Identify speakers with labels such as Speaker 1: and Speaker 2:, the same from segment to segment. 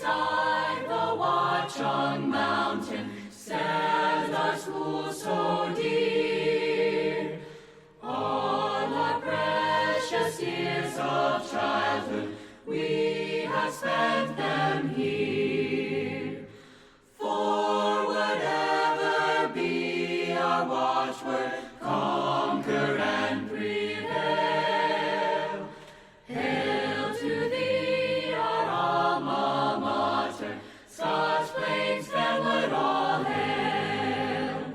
Speaker 1: beside the Watchung Mountain stands our school so dear. All our precious years of childhood, we have spent them here. For whatever be our watchword, conquer and prevail. Hail to thee, our alma mater, such plains family all hail.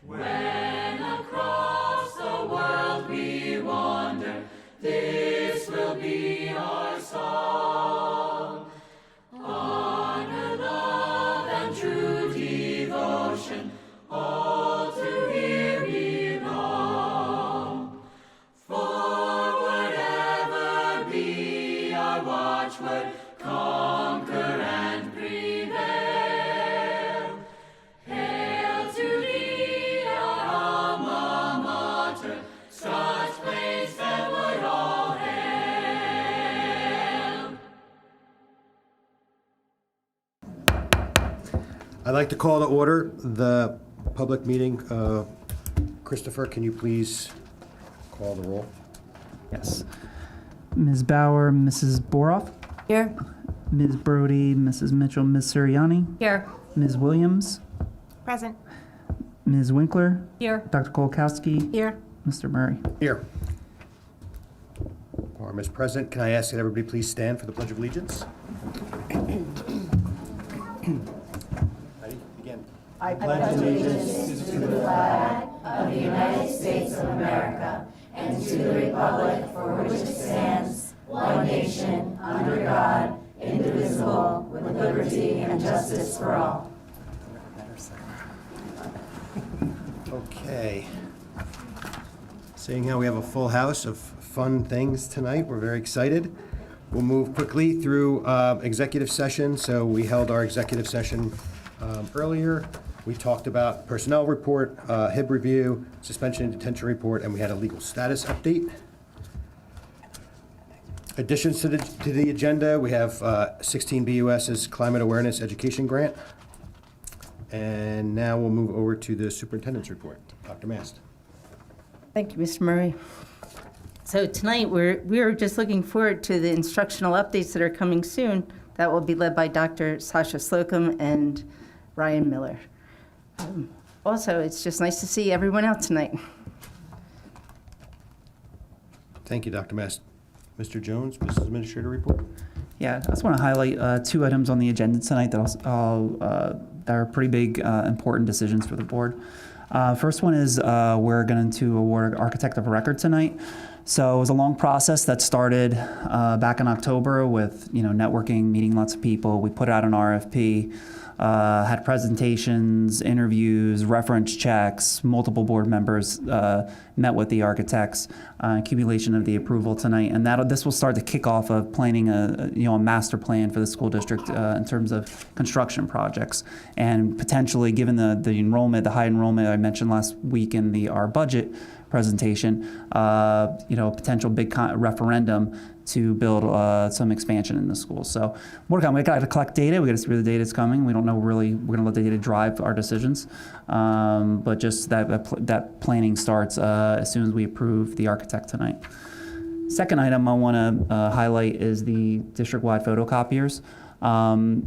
Speaker 1: When across the world we wander, this will be our song. Honor, love, and true devotion, all to here belong. For whatever be our watchword, conquer and prevail. Hail to thee, our alma mater, such plains that would all hail.
Speaker 2: I'd like to call to order the public meeting. Christopher, can you please call the roll?
Speaker 3: Yes. Ms. Bauer, Mrs. Boroff.
Speaker 4: Here.
Speaker 3: Ms. Brody, Mrs. Mitchell, Ms. Siriani.
Speaker 4: Here.
Speaker 3: Ms. Williams.
Speaker 4: Present.
Speaker 3: Ms. Winkler.
Speaker 4: Here.
Speaker 3: Dr. Kolakowski.
Speaker 4: Here.
Speaker 3: Mr. Murray.
Speaker 2: Here. Quorum is present. Can I ask that everybody please stand for the Pledge of Allegiance? Ready? Begin.
Speaker 5: I pledge allegiance to the flag of the United States of America and to the republic for which it stands, one nation, under God, indivisible, with liberty and justice for all.
Speaker 2: Okay. Seeing how we have a full house of fun things tonight, we're very excited. We'll move quickly through executive session. So we held our executive session earlier. We talked about personnel report, HIB review, suspension and detention report, and we had a legal status update. Additions to the agenda, we have 16 BUS's Climate Awareness Education Grant. And now we'll move over to the superintendent's report. Dr. Mast.
Speaker 4: Thank you, Mr. Murray. So tonight, we're just looking forward to the instructional updates that are coming soon. That will be led by Dr. Sasha Slocum and Ryan Miller. Also, it's just nice to see everyone out tonight.
Speaker 2: Thank you, Dr. Mast. Mr. Jones, Mrs. Administrator report.
Speaker 3: Yeah, I just want to highlight two items on the agenda tonight that are pretty big, important decisions for the board. First one is we're going to award Architect of Record tonight. So it was a long process that started back in October with networking, meeting lots of people. We put out an RFP, had presentations, interviews, reference checks. Multiple board members met with the architects. Accumulation of the approval tonight, and this will start to kick off of planning a master plan for the school district in terms of construction projects, and potentially, given the enrollment, the high enrollment I mentioned last week in our budget presentation, potential big referendum to build some expansion in the school. So we got to collect data. We got to see where the data is coming. We don't know really. We're going to let the data drive our decisions. But just that planning starts as soon as we approve the architect tonight. Second item I want to highlight is the district-wide photocopiers.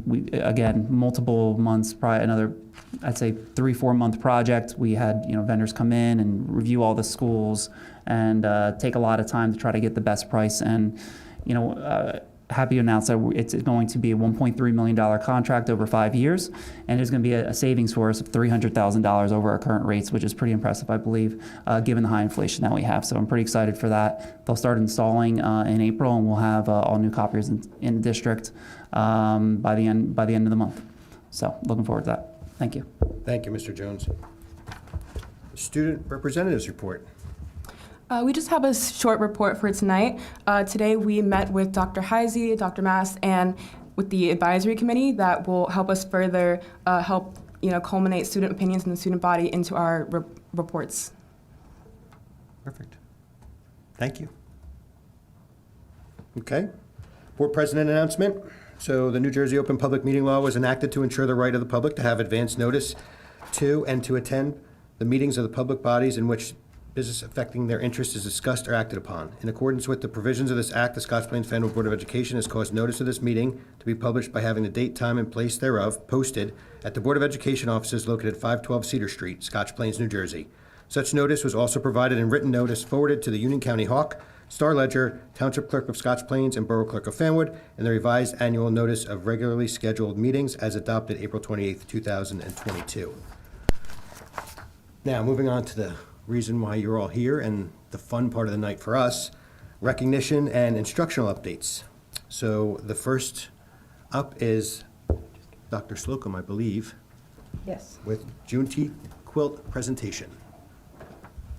Speaker 3: We again, multiple months, probably another, I'd say 3-4 month project. We had vendors come in and review all the schools and take a lot of time to try to get the best price. And happy to announce that it's going to be a $1.3 million contract over 5 years, and there's going to be a savings for us of $300,000 over our current rates, which is pretty impressive, I believe, given the high inflation that we have. So I'm pretty excited for that. They'll start installing in April, and we'll have all new copiers in the district by the end of the month. So looking forward to that. Thank you.
Speaker 2: Thank you, Mr. Jones. Student representatives report.
Speaker 6: We just have a short report for tonight. Today we met with Dr. Heisey, Dr. Mast, and with the advisory committee that will help us further help culminate student opinions in the student body into our reports.
Speaker 2: Perfect. Thank you. Okay. Board president announcement. So the New Jersey Open Public Meeting Law was enacted to ensure the right of the public to have advance notice to and to attend the meetings of the public bodies in which business affecting their interest is discussed or acted upon. In accordance with the provisions of this act, the Scotch Plains Fanwood Board of Education has caused notice of this meeting to be published by having the date, time, and place thereof posted at the Board of Education offices located at 512 Cedar Street, Scotch Plains, New Jersey. Such notice was also provided in written notice forwarded to the Union County Hawk, Star Ledger, Township Clerk of Scotch Plains, and Borough Clerk of Fanwood, and the revised annual notice of regularly scheduled meetings as adopted April 28th, 2022. Now, moving on to the reason why you're all here and the fun part of the night for us, recognition and instructional updates. So the first up is Dr. Slocum, I believe,
Speaker 4: Yes.
Speaker 2: with Juneteenth quilt presentation.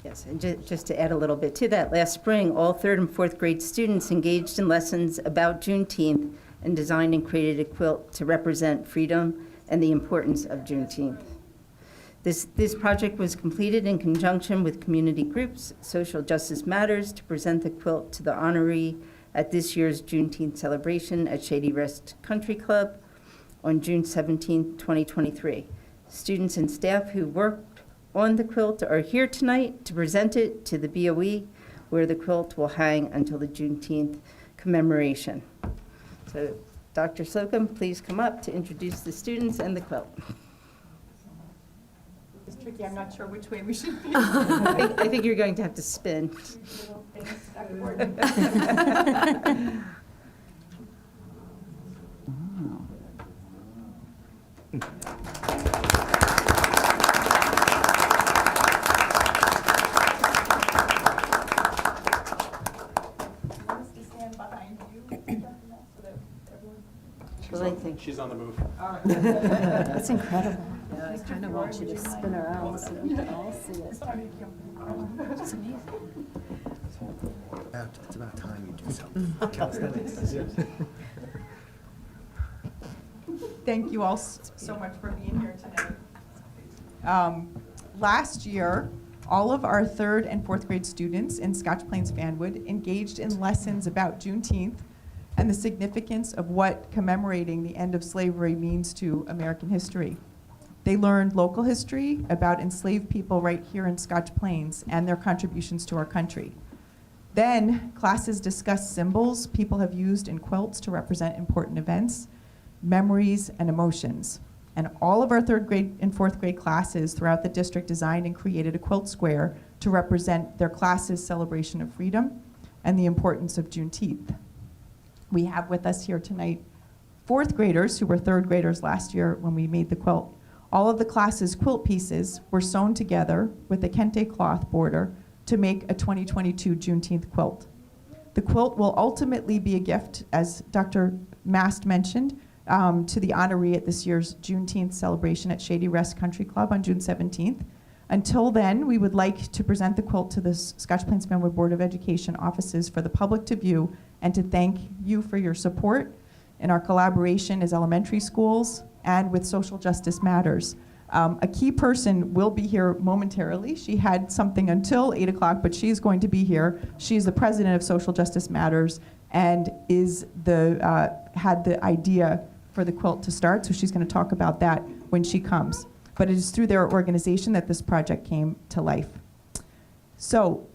Speaker 4: Yes, and just to add a little bit to that, last spring, all third and fourth grade students engaged in lessons about Juneteenth and designed and created a quilt to represent freedom and the importance of Juneteenth. This project was completed in conjunction with community groups, Social Justice Matters, to present the quilt to the honoree at this year's Juneteenth celebration at Shady Rest Country Club on June 17, 2023. Students and staff who worked on the quilt are here tonight to present it to the BOE, where the quilt will hang until the Juneteenth commemoration. So, Dr. Slocum, please come up to introduce the students and the quilt.
Speaker 7: It's tricky, I'm not sure which way we should be.
Speaker 4: I think you're going to have to spin.
Speaker 7: Stand behind you.
Speaker 4: Well, I think
Speaker 2: She's on the move.
Speaker 8: That's incredible. I kind of want you to spin around so we can all see it. It's amazing.
Speaker 2: It's about time you do something.
Speaker 7: Thank you all so much for being here tonight. Last year, all of our third and fourth grade students in Scotch Plains Fanwood engaged in lessons about Juneteenth and the significance of what commemorating the end of slavery means to American history. They learned local history about enslaved people right here in Scotch Plains and their contributions to our country. Then, classes discussed symbols people have used in quilts to represent important events, memories, and emotions. And all of our third grade and fourth grade classes throughout the district designed and created a quilt square to represent their class's celebration of freedom and the importance of Juneteenth. We have with us here tonight fourth graders who were third graders last year when we made the quilt. All of the class's quilt pieces were sewn together with a kente cloth border to make a 2022 Juneteenth quilt. The quilt will ultimately be a gift, as Dr. Mast mentioned, to the honoree at this year's Juneteenth celebration at Shady Rest Country Club on June 17th. Until then, we would like to present the quilt to the Scotch Plains Fanwood Board of Education offices for the public to view and to thank you for your support in our collaboration as elementary schools and with Social Justice Matters. A key person will be here momentarily. She had something until 8 o'clock, but she's going to be here. She's the president of Social Justice Matters and is had the idea for the quilt to start, so she's going to talk about that when she comes. But it is through their organization that this project came to life. So,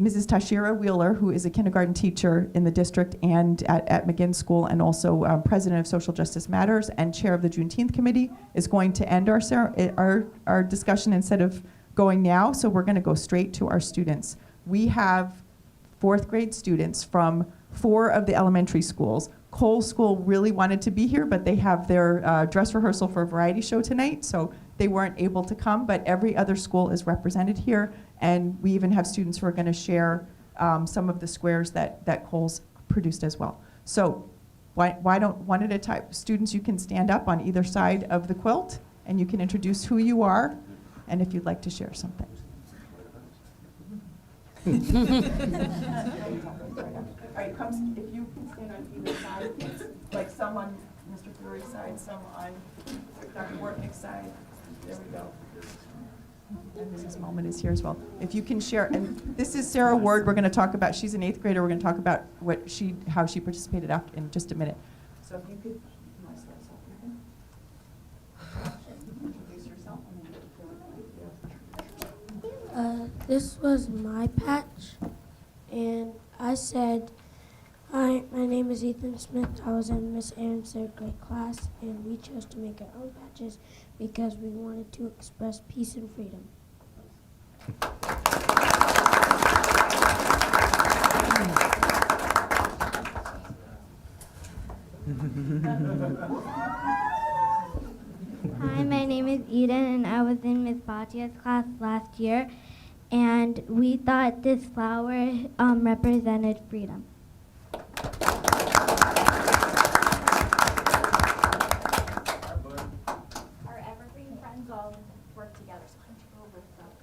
Speaker 7: Mrs. Tashira Wheeler, who is a kindergarten teacher in the district and at McGinn School, and also president of Social Justice Matters and chair of the Juneteenth Committee, is going to end our discussion instead of going now, so we're going to go straight to our students. We have fourth grade students from 4 of the elementary schools. Cole School really wanted to be here, but they have their dress rehearsal for a variety show tonight, so they weren't able to come, but every other school is represented here, and we even have students who are going to share some of the squares that Cole's produced as well. So why don't one at a time, students, you can stand up on either side of the quilt, and you can introduce who you are, and if you'd like to share something. All right, if you can stand on either side, please. Like some on Mr. Fleury's side, some on Dr. Wortnick's side. There we go. And Mrs. Mulman is here as well. If you can share, and this is Sarah Ward. We're going to talk about. She's an 8th grader. We're going to talk about how she participated in just a minute. So if you could, you want to start us off, introduce yourself.
Speaker 9: This was my patch, and I said, "Hi, my name is Ethan Smith. I was in Miss Aaron's third grade class, and we chose to make our own patches because we wanted to express peace and freedom."
Speaker 10: Hi, my name is Eden, and I was in Miss Batia's class last year, and we thought this flower represented freedom.
Speaker 5: Our evergreen friends all work together, so I'm sure we'll work out.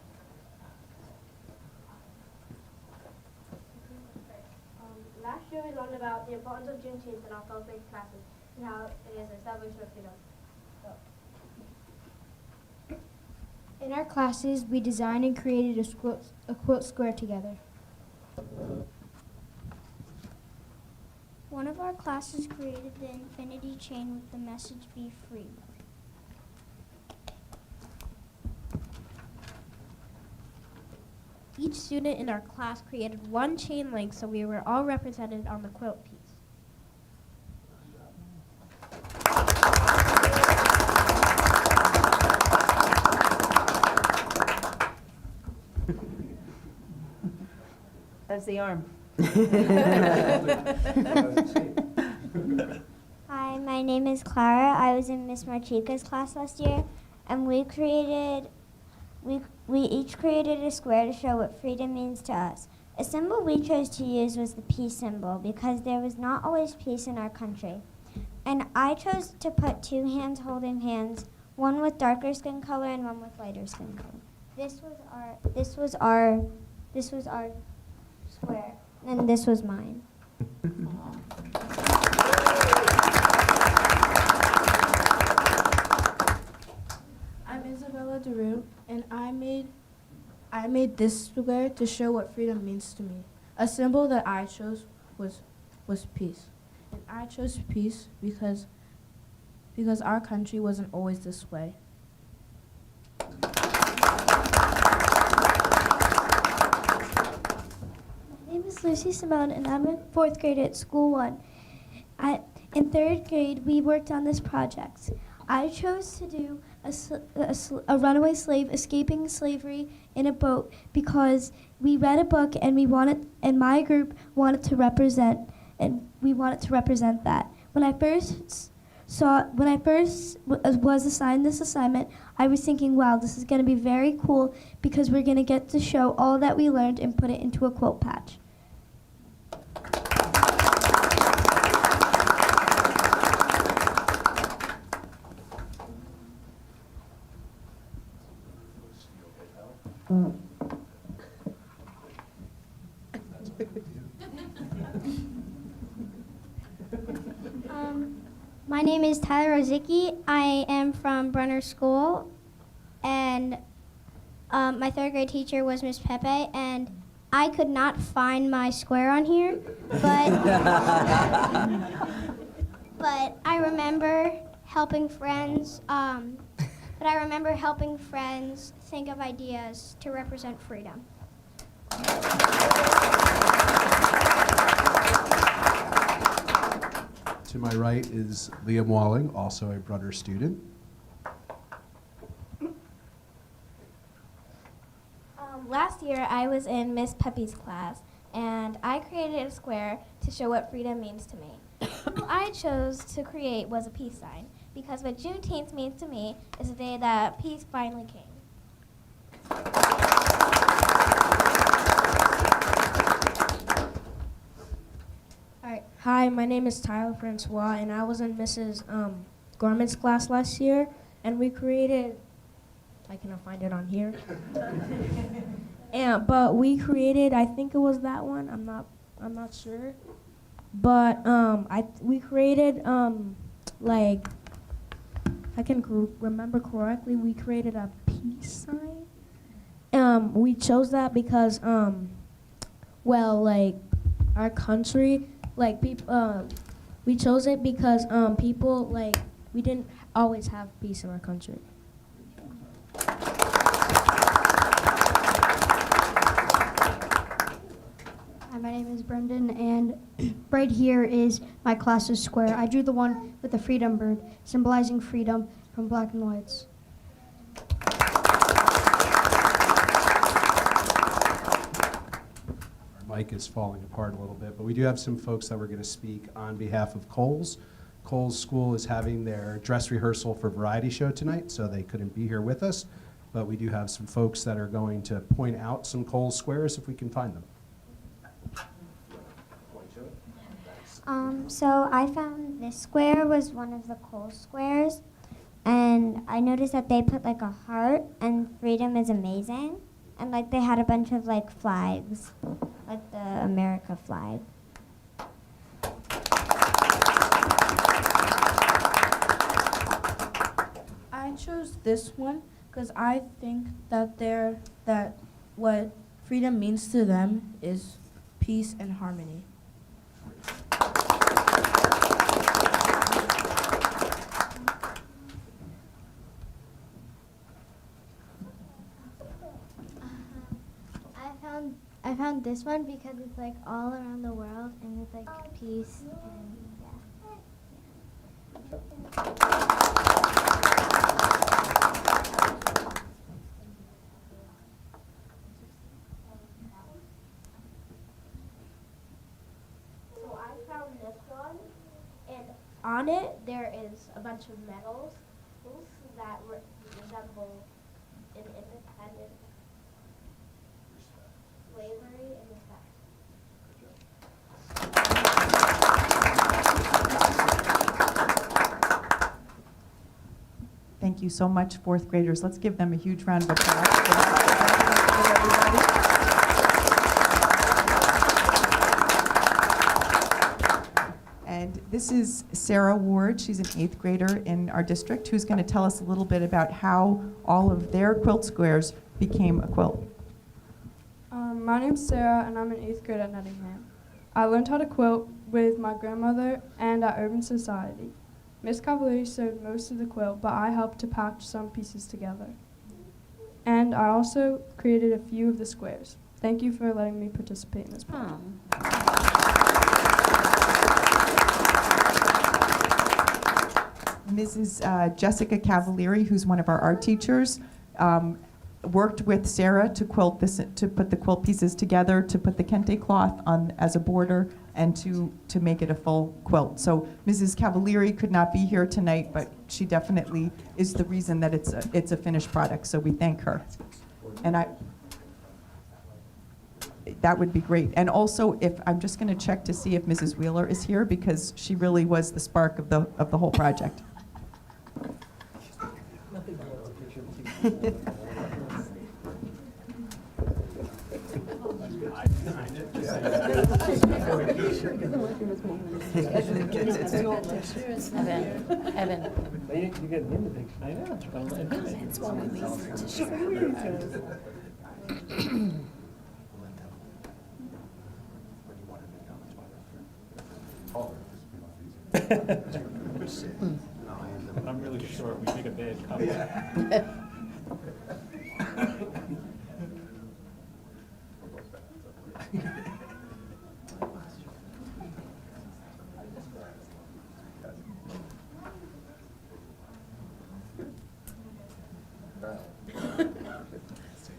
Speaker 9: Last year we learned about the importance of Juneteenth in our 12th grade classes and how it is a celebration of freedom. In our classes, we designed and created a quilt square together.
Speaker 10: One of our classes created the infinity chain with the message "Be Free."
Speaker 9: Each student in our class created one chain link so we were all represented on the quilt piece.
Speaker 4: That's the arm.
Speaker 10: Hi, my name is Clara. I was in Miss Marchika's class last year, and we each created a square to show what freedom means to us. A symbol we chose to use was the peace symbol because there was not always peace in our country. And I chose to put two hands holding hands, one with darker skin color and one with lighter skin color. This was our square, and this was mine.
Speaker 9: I'm Isabella DeRue, and I made this square to show what freedom means to me. A symbol that I chose was peace. And I chose peace because our country wasn't always this way.
Speaker 10: My name is Lucy Simone, and I'm in 4th grade at School 1. In 3rd grade, we worked on this project. I chose to do a runaway slave escaping slavery in a boat because we read a book and my group wanted to represent, and we wanted to represent that. When I first was assigned this assignment, I was thinking, wow, this is going to be very cool because we're going to get to show all that we learned and put it into a quilt patch. My name is Tyler Rozicki. I am from Brunner School, and my 3rd grade teacher was Miss Pepe, and I could not find my square on here, but I remember helping friends. Think of ideas to represent freedom.
Speaker 11: To my right is Liam Walling, also a Brunner student.
Speaker 9: Last year, I was in Miss Pepe's class, and I created a square to show what freedom means to me. What I chose to create was a peace sign, because what Juneteenth means to me is the day that peace finally came. Hi, my name is Tyler Francois, and I was in Mrs. Gorman's class last year, and we created, I cannot find it on here, but we created, I think it was that one, I'm not sure, but we created, like, I can remember correctly, we created a peace sign. We chose that because, well, like, our country, like, people, We chose it because people we didn't always have peace in our country.
Speaker 10: Hi, my name is Brendan, and right here is my class's square. I drew the one with the freedom bird, symbolizing freedom from black and whites.
Speaker 11: Our mic is falling apart a little bit, but we do have some folks that were going to speak on behalf of Coles. Coles School is having their dress rehearsal for Variety Show tonight, so they couldn't be here with us. But we do have some folks that are going to point out some Coles squares if we can find them.
Speaker 10: So I found this square was one of the Kohl's squares, and I noticed that they put like a heart, and freedom is amazing, and like they had a bunch of like flags, like the America flag.
Speaker 9: I chose this one because I think that what freedom means to them is peace and harmony.
Speaker 10: I found this one because it's like all around the world, and it's like peace and
Speaker 9: So I found this one, and on it there is a bunch of medals that resemble an independent slavery in the past.
Speaker 7: Thank you so much, fourth graders. Let's give them a huge round of applause. And this is Sarah Ward. She's an 8th grader in our district who's going to tell us a little bit about how all of their quilt squares became a quilt.
Speaker 12: My name's Sarah, and I'm in 8th grade at Nottingham. I learned how to quilt with my grandmother and at Urban Society. Miss Cavalieri sewed most of the quilt, but I helped to patch some pieces together. And I also created a few of the squares. Thank you for letting me participate in this program.
Speaker 7: Mrs. Jessica Cavalieri, who's one of our art teachers, worked with Sarah to quilt this, to put the quilt pieces together, to put the kente cloth on as a border, and to make it a full quilt. So Mrs. Cavalieri could not be here tonight, but she definitely is the reason that it's a finished product. So we thank her. And that would be great. And also, if I'm just going to check to see if Mrs. Wheeler is here, because she really was the spark of the whole project.
Speaker 8: Evan.
Speaker 13: I know.
Speaker 8: That's why we waited to share.
Speaker 13: I'm really short. We make a bad couple.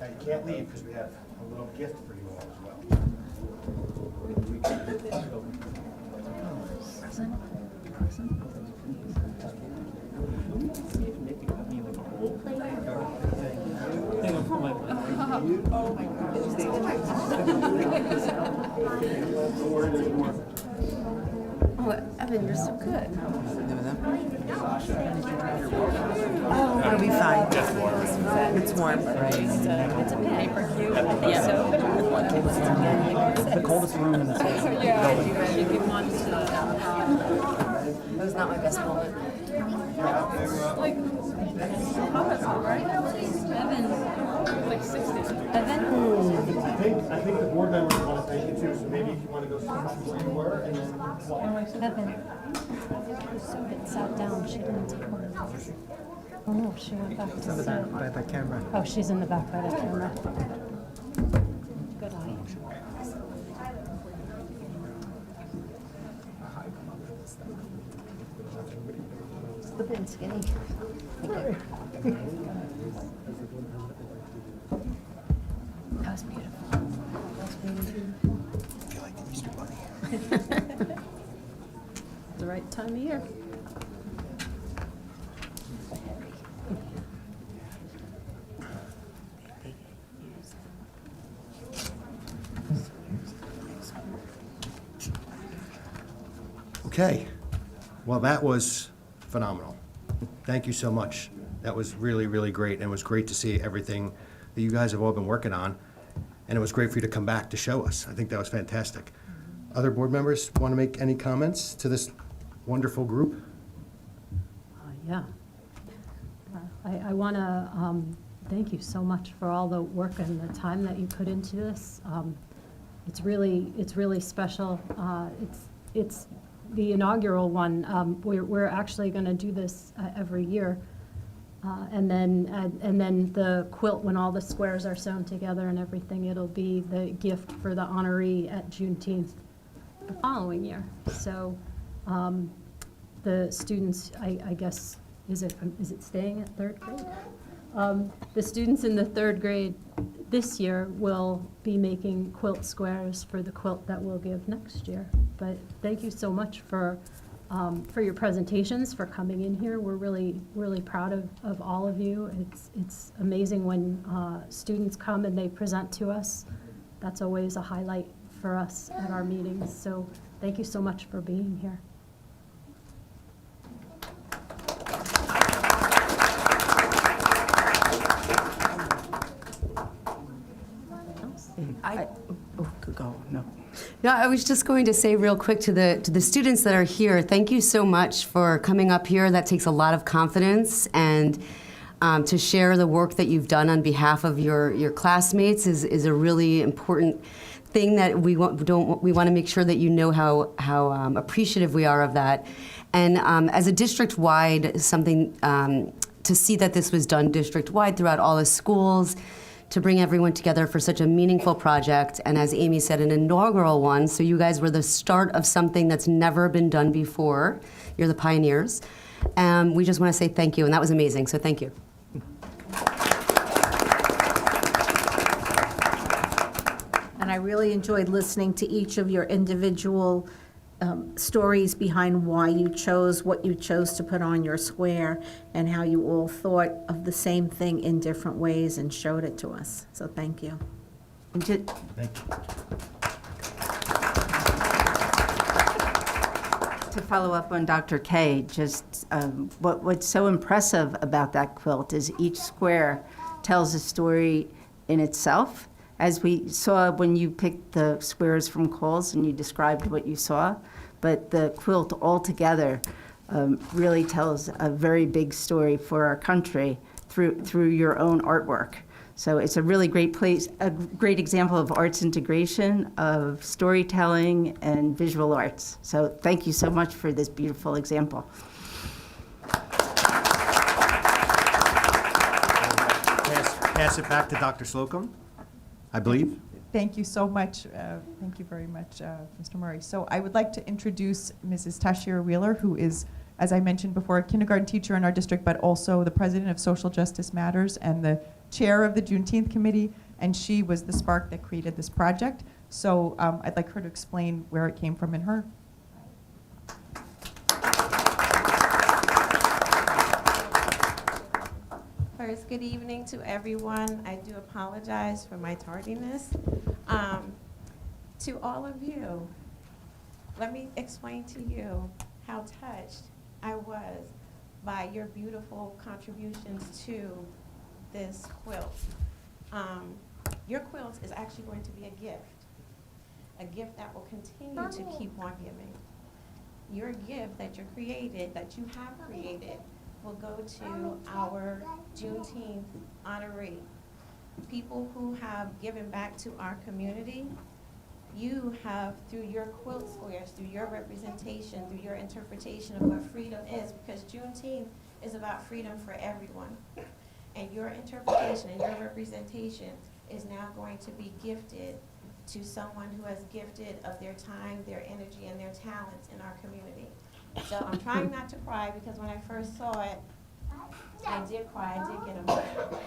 Speaker 2: You can't leave because we have a little gift for you all as well.
Speaker 8: Oh, Evan, you're so good.
Speaker 14: Oh, it'll be fine. It's warm.
Speaker 8: It's a paper cube. I think so.
Speaker 3: The coldest room in the city.
Speaker 8: That was not my best moment.
Speaker 2: I think the board members want to thank you too, so maybe if you want to go see where you were and then.
Speaker 8: Evan. Sat down, she didn't take one. Oh no, she went back to sit.
Speaker 2: By the camera.
Speaker 8: Oh, she's in the back by the camera. Good eye. Slipping skinny. Okay. That was beautiful.
Speaker 2: I feel like the Easter Bunny.
Speaker 8: The right time of year.
Speaker 2: Okay, well, that was phenomenal. Thank you so much. That was really, really great, and it was great to see everything that you guys have all been working on, and it was great for you to come back to show us. I think that was fantastic. Other board members want to make any comments to this wonderful group?
Speaker 8: Yeah. I want to thank you so much for all the work and the time that you put into this. It's really special. It's the inaugural one. We're actually going to do this every year. And then the quilt, when all the squares are sewn together and everything, it'll be the gift for the honoree at Juneteenth the following year. So the students, I guess, is it staying at third grade? The students in the third grade this year will be making quilt squares for the quilt that we'll give next year. But thank you so much for your presentations, for coming in here. We're really, really proud of all of you. It's amazing when students come and they present to us. That's always a highlight for us at our meetings. So thank you so much for being here.
Speaker 15: No, I was just going to say real quick to the students that are here, thank you so much for coming up here. That takes a lot of confidence, and to share the work that you've done on behalf of your classmates is a really important thing that we want to make sure that you know how appreciative we are of that. And as a district-wide, something to see that this was done district-wide throughout all the schools, to bring everyone together for such a meaningful project, and as Amy said, an inaugural one, so you guys were the start of something that's never been done before. You're the pioneers. We just want to say thank you, and that was amazing, so thank you.
Speaker 16: And I really enjoyed listening to each of your individual stories behind why you chose what you chose to put on your square, and how you all thought of the same thing in different ways and showed it to us. So thank you.
Speaker 2: Thank you.
Speaker 4: To follow up on Dr. K, just what's so impressive about that quilt is each square tells a story in itself. As we saw when you picked the squares from Kohl's and you described what you saw, but the quilt altogether really tells a very big story for our country through your own artwork. So it's a really great place, a great example of arts integration, of storytelling and visual arts. So thank you so much for this beautiful example.
Speaker 2: Pass it back to Dr. Slocum, I believe.
Speaker 7: Thank you so much. Thank you very much, Mr. Murray. So I would like to introduce Mrs. Tashira Wheeler, who is, as I mentioned before, a kindergarten teacher in our district, but also the president of Social Justice Matters and the chair of the Juneteenth Committee, and she was the spark that created this project. So I'd like her to explain where it came from in her.
Speaker 17: First, good evening to everyone. I do apologize for my tardiness. To all of you, let me explain to you how touched I was by your beautiful contributions to this quilt. Your quilt is actually going to be a gift that will continue to keep on giving. Your gift that you have created, will go to our Juneteenth honoree, people who have given back to our community you have, through your quilt squares, through your representation, through your interpretation of what freedom is, because Juneteenth is about freedom for everyone. And your interpretation and your representation is now going to be gifted to someone who has gifted of their time, their energy, and their talents in our community. So I'm trying not to cry, because when I first saw it, I did cry, I did get emotional,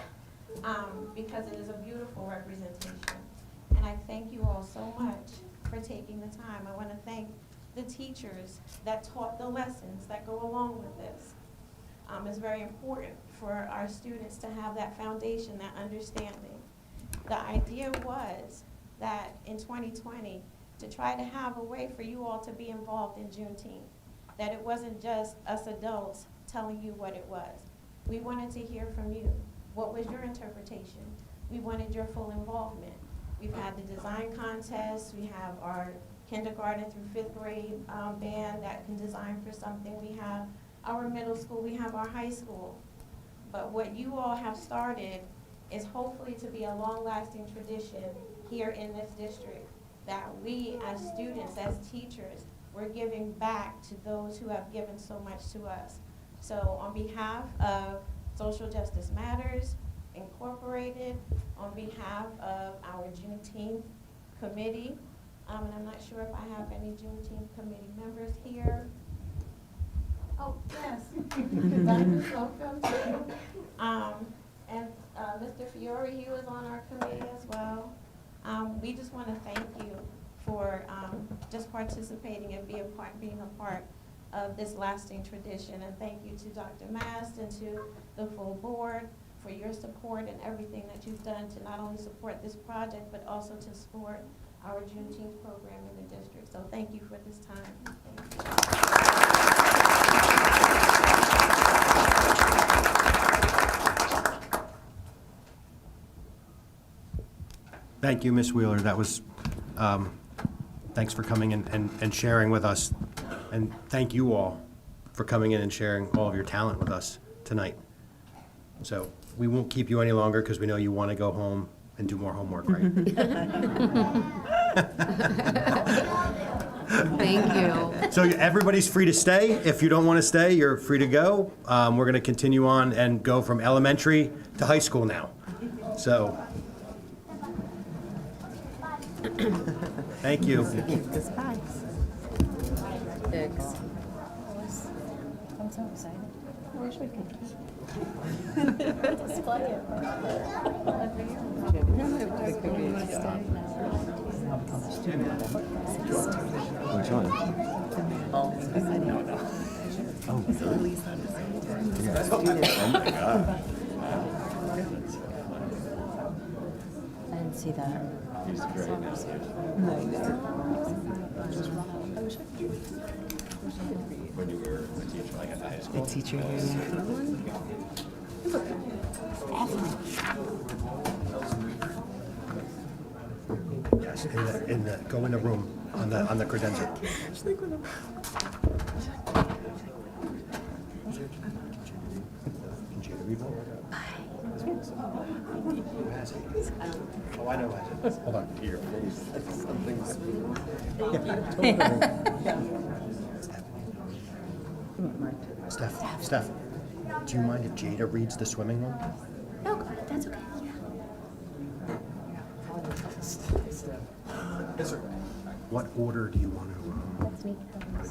Speaker 17: because it is a beautiful representation. And I thank you all so much for taking the time. I want to thank the teachers that taught the lessons that go along with this. It's very important for our students to have that foundation, that understanding. The idea was that in 2020, to try to have a way for you all to be involved in Juneteenth, that it wasn't just us adults telling you what it was. We wanted to hear from you. What was your interpretation? We wanted your full involvement. We've had the design contest. We have our kindergarten through 5th grade band that can design for something. We have our middle school. We have our high school. But what you all have started is hopefully to be a long-lasting tradition here in this district, that we as students, as teachers, we're giving back to those who have given so much to us. So on behalf of Social Justice Matters Incorporated, on behalf of our Juneteenth committee, and I'm not sure if I have any Juneteenth committee members here. Oh, yes. Dr. Slocum, too. And Mr. Fiore, he was on our committee as well. We just want to thank you for just participating and being a part of this lasting tradition. And thank you to Dr. Mast and to the full board for your support and everything that you've done to not only support this project, but also to support our Juneteenth program in the district. So thank you for this time.
Speaker 2: Thank you, Ms. Wheeler. That was, thanks for coming in and sharing with us. And thank you all for coming in and sharing all of your talent with us tonight. So we won't keep you any longer because we know you want to go home and do more homework, right?
Speaker 15: Thank you.
Speaker 2: So everybody's free to stay. If you don't want to stay, you're free to go. We're going to continue on and go from elementary to high school now. So. Thank you.
Speaker 14: Goodbye.
Speaker 5: I'm so excited. I wish we could display it.
Speaker 18: Which one?
Speaker 14: Oh,
Speaker 18: my God.
Speaker 5: I didn't see that.
Speaker 18: He's great. When you were a teacher, like at the high school?
Speaker 14: A teacher here.
Speaker 2: Yes, go in the room on the credenza. Who has it? Oh, I know who has it. Hold on. Your face. Something's. Steph, do you mind if Jada reads the swimming one?
Speaker 5: No, that's okay.
Speaker 2: What order do you want to
Speaker 5: That's me.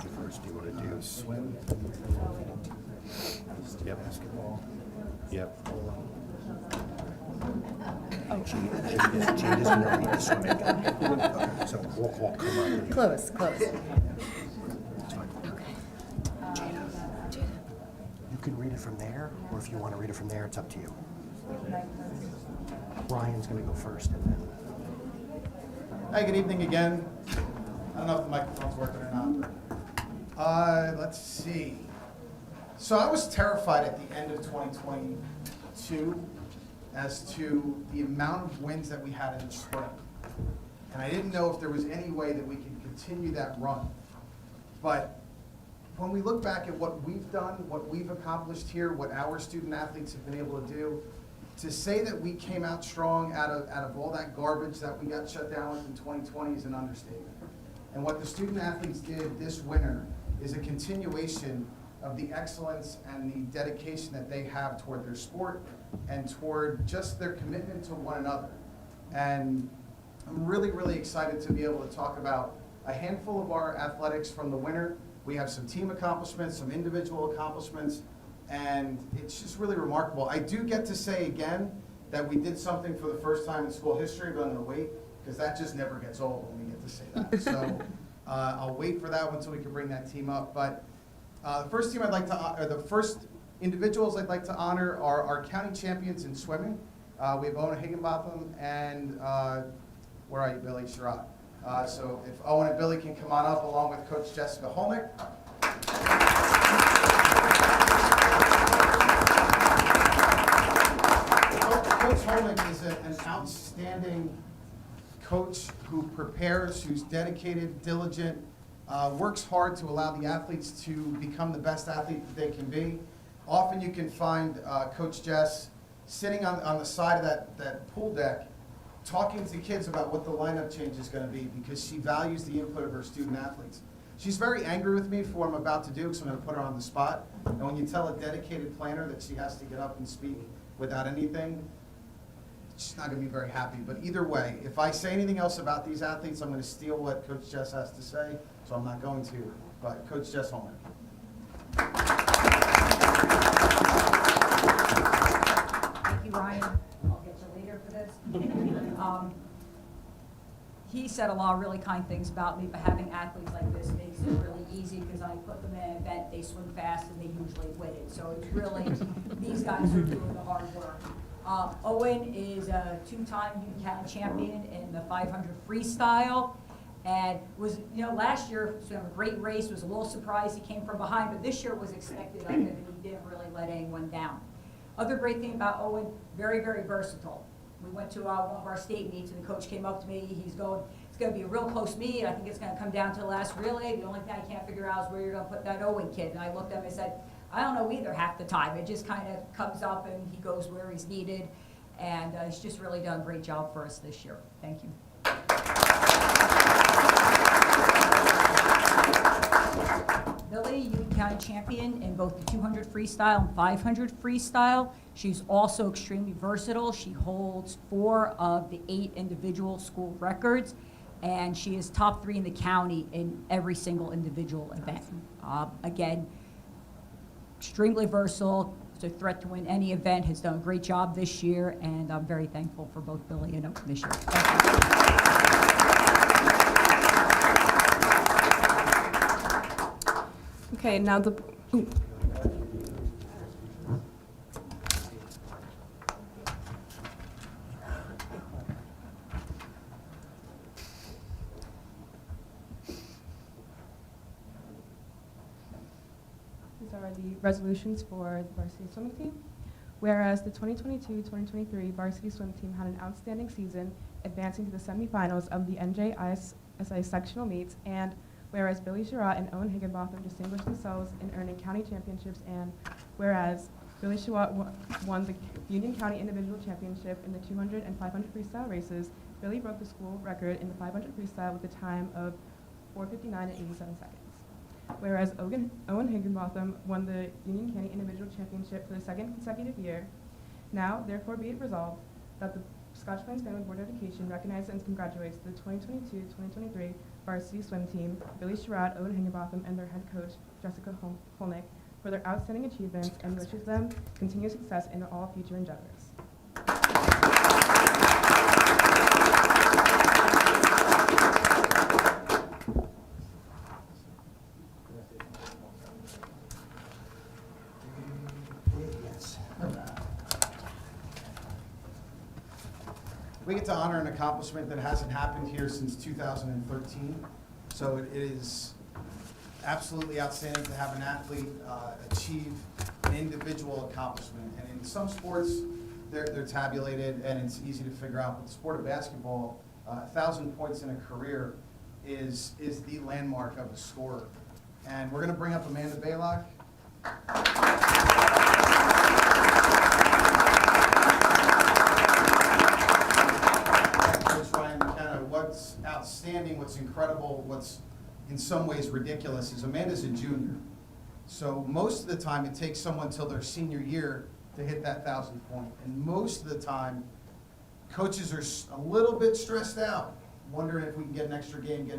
Speaker 2: do first? Do you want to do swim? Yep. Basketball. Yep. Jada's going to read the swimming. Okay, so walk, come on.
Speaker 14: Close.
Speaker 2: It's fine.
Speaker 5: Okay.
Speaker 2: Jada. You can read it from there, or if you want to read it from there, it's up to you. Ryan's going to go first, and then.
Speaker 19: Hi, good evening again. I don't know if the microphone's working or not. Let's see. So I was terrified at the end of 2022 as to the amount of wins that we had in the spring. And I didn't know if there was any way that we could continue that run. But when we look back at what we've done, what we've accomplished here, what our student athletes have been able to do, to say that we came out strong out of all that garbage that we got shut down with in 2020 is an understatement. And what the student athletes did this winter is a continuation of the excellence and the dedication that they have toward their sport and toward just their commitment to one another. And I'm really, really excited to be able to talk about a handful of our athletics from the winter. We have some team accomplishments, some individual accomplishments, and it's just really remarkable. I do get to say again that we did something for the first time in school history, but I'm gonna wait, because that just never gets old when we get to say that. So I'll wait for that one until we can bring that team up. But the first team I'd like to, or the first individuals I'd like to honor are our county champions in swimming. We have Owen Higginbotham and, where are you, Billy Sherrod? So if Owen and Billy can come on up along with Coach Jessica Holnick. Coach Holnick is an outstanding coach who prepares, who's dedicated, diligent, works hard to allow the athletes to become the best athlete that they can be. Often you can find Coach Jess sitting on the side of that pool deck talking to kids about what the lineup change is going to be because she values the input of her student athletes. She's very angry with me for what I'm about to do because I'm going to put her on the spot. And when you tell a dedicated planner that she has to get up and speak without anything, she's not going to be very happy. But either way, if I say anything else about these athletes, I'm going to steal what Coach Jess has to say, so I'm not going to. But Coach Jess Holman.
Speaker 20: Thank you, Ryan. I'll get you later for this. He said a lot of really kind things about me, but having athletes like this makes it really easy because I put them in an event, they swim fast, and they usually win it. So it's really, these guys are doing the hard work. Owen is a two-time Union County champion in the 500 freestyle. And was, last year, so a great race, was a little surprised he came from behind, but this year was expected of him, and he didn't really let anyone down. Other great thing about Owen, very, very versatile. We went to one of our state meets, and the coach came up to me, he's going, it's going to be a real close meet, I think it's going to come down to the last relay, the only thing I can't figure out is where you're going to put that Owen kid. And I looked at him and said, I don't know either half the time, it just kind of comes up and he goes where he's needed, and he's just really done a great job for us this year. Thank you. Billy, Union County champion in both the 200 freestyle and 500 freestyle. She's also extremely versatile. She holds 4 of the 8 individual school records, and she is top 3 in the county in every single individual event. Again, extremely versatile. It's a threat to win any event. Has done a great job this year, and I'm very thankful for both Billy and Oak this year. Thank you.
Speaker 6: Okay, now the. Ooh. These are the resolutions for the varsity swimming team. Whereas the 2022-2023 varsity swim team had an outstanding season, advancing to the semifinals of the NJISA sectional meets, and whereas Billy Sherrod and Owen Higginbotham distinguished themselves in earning county championships, and whereas Billy Sherrod won the Union County Individual Championship in the 200 and 500 freestyle races, Billy broke the school record in the 500 freestyle with a time of 4:59 and 87 seconds. Whereas Owen Higginbotham won the Union County Individual Championship for the 2nd consecutive year, now therefore be it resolved that the Scotch Plains Family Board of Education recognizes and congratulates the 2022-2023 varsity swim team, Billy Sherrod, Owen Higginbotham, and their head coach, Jessica Holnick, for their outstanding achievements and wishes them continued success in all future endeavors.
Speaker 19: We get to honor an accomplishment that hasn't happened here since 2013. So it is absolutely outstanding to have an athlete achieve an individual accomplishment. And in some sports, they're tabulated and it's easy to figure out. But the sport of basketball, 1,000 points in a career is the landmark of a scorer. And we're going to bring up Amanda Baylock. incredible, what's in some ways ridiculous, is Amanda's a junior. So most of the time, it takes someone till their senior year to hit that 1,000th point. And most of the time, coaches are a little bit stressed out, wondering if we can get an extra game,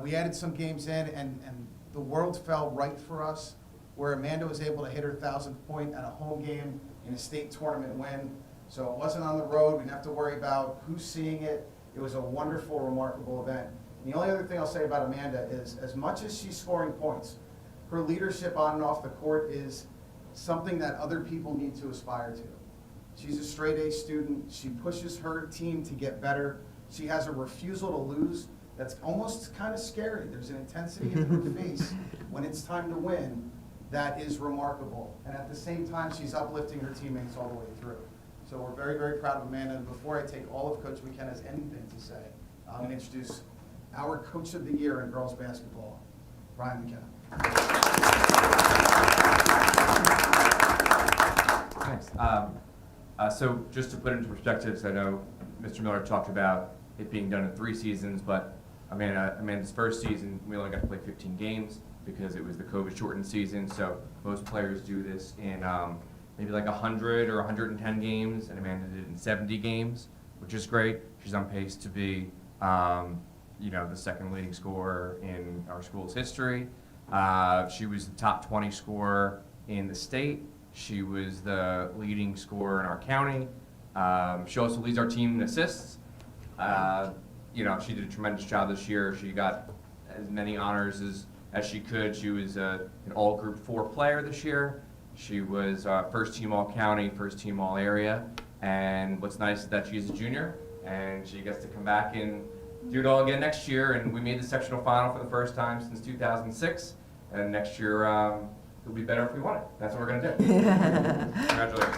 Speaker 19: We added some games in, and the world fell right for us, where Amanda was able to hit her 1,000th point at a home game in a state tournament win. So it wasn't on the road. We didn't have to worry about who's seeing it. It was a wonderful, remarkable event. And the only other thing I'll say about Amanda is, as much as she's scoring points, her leadership on and off the court is something that other people need to aspire to. She's a straight A student. She pushes her team to get better. She has a refusal to lose that's almost kind of scary. There's an intensity in her face when it's time to win that is remarkable. And at the same time, she's uplifting her teammates all the way through. So we're very, very proud of Amanda. And before I take all of Coach McKenna's anything to say, I'm going to introduce our Coach of the Year in girls basketball, Ryan McKenna.
Speaker 21: Thanks. So just to put into perspective, I know Mr. Miller talked about it being done in 3 seasons, but Amanda's first season, we only got to play 15 games because it was the COVID-shortened season. So most players do this in maybe like 100 or 110 games, and Amanda did it in 70 games, which is great. She's on pace to be, the second leading scorer in our school's history. She was the top 20 scorer in the state. She was the leading scorer in our county. She also leads our team in assists. She did a tremendous job this year. She got as many honors as she could. She was an all Group 4 player this year. She was first team all county, first team all area. And what's nice is that she's a junior and she gets to come back and do it all again next year. And we made the sectional final for the first time since 2006. And next year, it'll be better if we won it. That's what we're gonna do. Congratulations.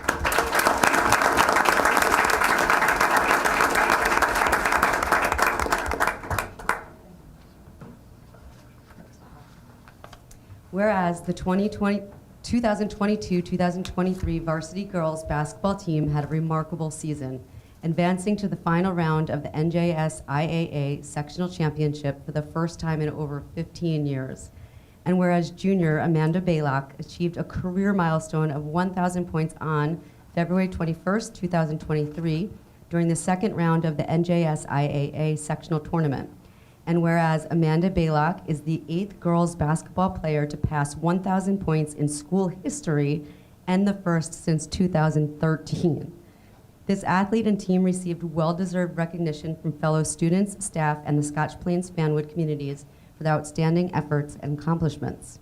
Speaker 15: Whereas the 2022-2023 varsity girls basketball team had a remarkable season, advancing to the final round of the NJSIAA Sectional Championship for the first time in over 15 years. And whereas junior Amanda Baylock achieved a career milestone of 1,000 points on February 21st, 2023, during the second round of the NJSIAA Sectional Tournament. And whereas Amanda Baylock is the 8th girls basketball player to pass 1,000 points in school history and the first since 2013. This athlete and team received well-deserved recognition from fellow students, staff, and the Scotch Plains Fanwood communities for their outstanding efforts and accomplishments.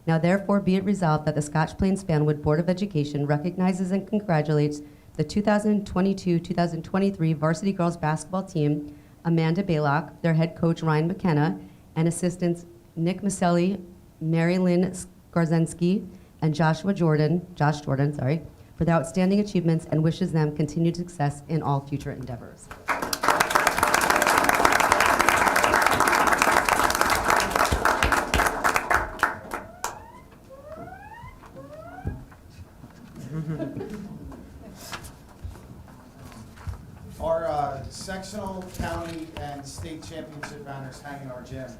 Speaker 15: Now therefore be it resolved that the Scotch Plains Fanwood Board of Education recognizes and congratulates the 2022-2023 varsity girls basketball team, Amanda Baylock, their head coach Ryan McKenna, and assistants Nick Maselli, Mary Lynn Skarzensky, and Josh Jordan, for their outstanding achievements and wishes them continued success in all future endeavors.
Speaker 19: Our sectional, county, and state championship banners hang in our gym,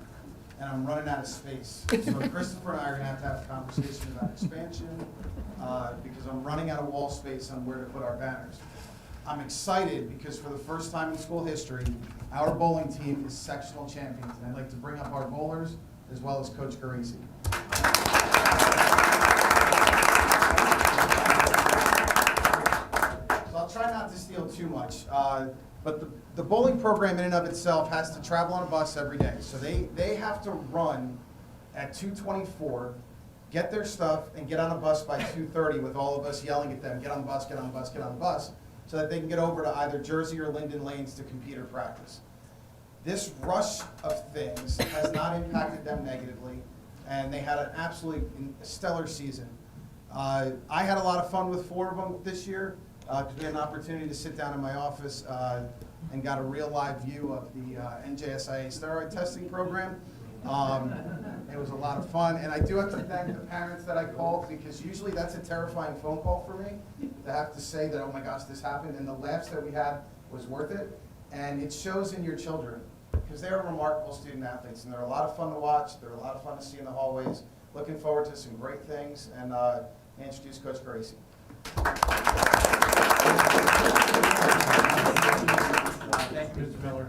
Speaker 19: and I'm running out of space. So Christopher and I are going to have a conversation about expansion because I'm running out of wall space on where to put our banners. I'm excited because for the first time in school history, our bowling team is sectional champions, and I'd like to bring up our bowlers as well as Coach Garisi. I'll try not to steal too much, but the bowling program in and of itself has to travel on a bus every day. So they have to run at 2:24, get their stuff, and get on a bus by 2:30 with all of us yelling at them, get on the bus, get on the bus, get on the bus, so that they can get over to either Jersey or Linden Lanes to compete or practice. This rush of things has not impacted them negatively, and they had an absolutely stellar season. I had a lot of fun with 4 of them this year. Because we had an opportunity to sit down in my office and got a real live view of the NJSIA steroid testing program. It was a lot of fun, and I do have to thank the parents that I called, because usually that's a terrifying phone call for me, to have to say that, oh my gosh, this happened, and the laughs that we had was worth it, and it shows in your children. because they're remarkable student athletes, and they're a lot of fun to watch. They're a lot of fun to see in the hallways. Looking forward to some great things, and introduce Coach Gracie.
Speaker 1: Thank you, Mr. Miller.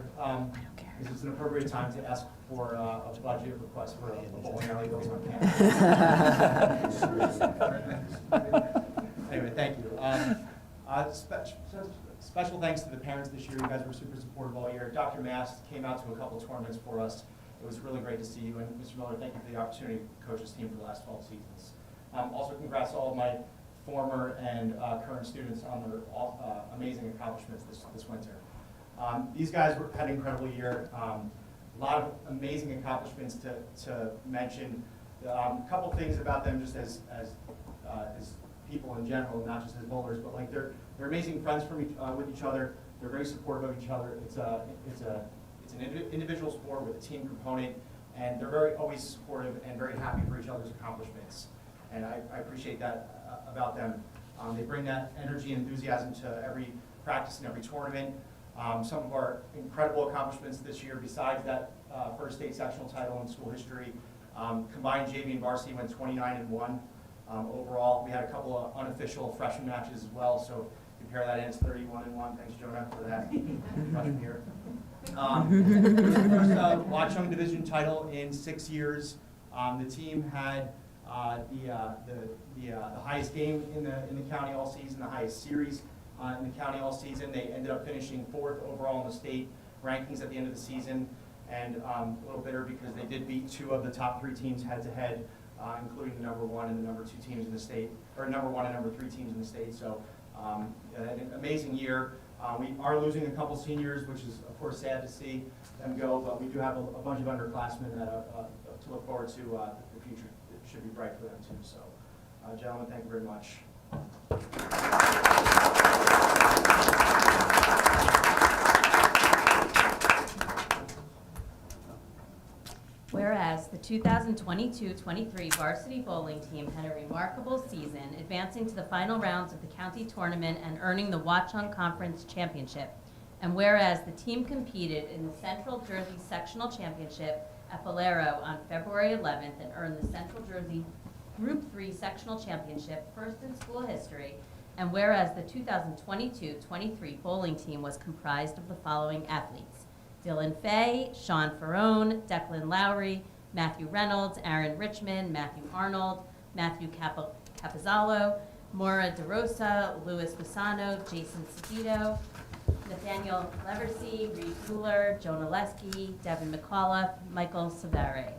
Speaker 1: This is an appropriate time to ask for a budget request for a bowling alley built on campus. Anyway, thank you. Special thanks to the parents this year. You guys were super supportive all year. Dr. Mast came out to a couple tournaments for us. It was really great to see you. And Mr. Miller, thank you for the opportunity to coach this team for the last 12 seasons. Also, congrats to all of my former and current students on their amazing accomplishments this winter. These guys had an incredible year. A lot of amazing accomplishments to mention. A couple things about them just as people in general, not just as bowlers, but like they're amazing friends with each other. They're very supportive of each other. It's an individual sport with a team component, and they're always supportive and very happy for each other's accomplishments. And I appreciate that about them. They bring that energy and enthusiasm to every practice and every tournament. Some of our incredible accomplishments this year, besides that first state sectional title in school history, combined JV and varsity went 29-1 overall. We had a couple of unofficial freshman matches as well, so compare that in, it's 31-1. Thanks, Jonah, for that freshman year. First Watchung Division title in 6 years. The team had the highest game in the county all season, the highest series in the county all season. They ended up finishing 4th overall in the state rankings at the end of the season, and a little bitter because they did beat 2 of the top 3 teams head-to-head, including the number 1 and the number 2 teams in the state, or number 1 and number 3 teams in the state. So an amazing year. We are losing a couple seniors, which is of course sad to see them go, but we do have a bunch of underclassmen that to look forward to. The future should be bright for them too. So, gentlemen, thank you very much.
Speaker 22: Whereas the 2022-23 varsity bowling team had a remarkable season, advancing to the final rounds of the county tournament and earning the Watchung Conference Championship. And whereas the team competed in the Central Jersey Sectional Championship at Valero on February 11th and earned the Central Jersey Group 3 Sectional Championship, first in school history. And whereas the 2022-23 bowling team was comprised of the following athletes: Dylan Fay, Sean Ferrone, Declan Lowry, Matthew Reynolds, Aaron Richmond, Matthew Arnold, Matthew Capizalo, Maura DeRosa, Louis Busano, Jason Seguido, Nathaniel Leversey, Reed Cooler, Jonah Lesky, Devin McAuliffe, Michael Savare.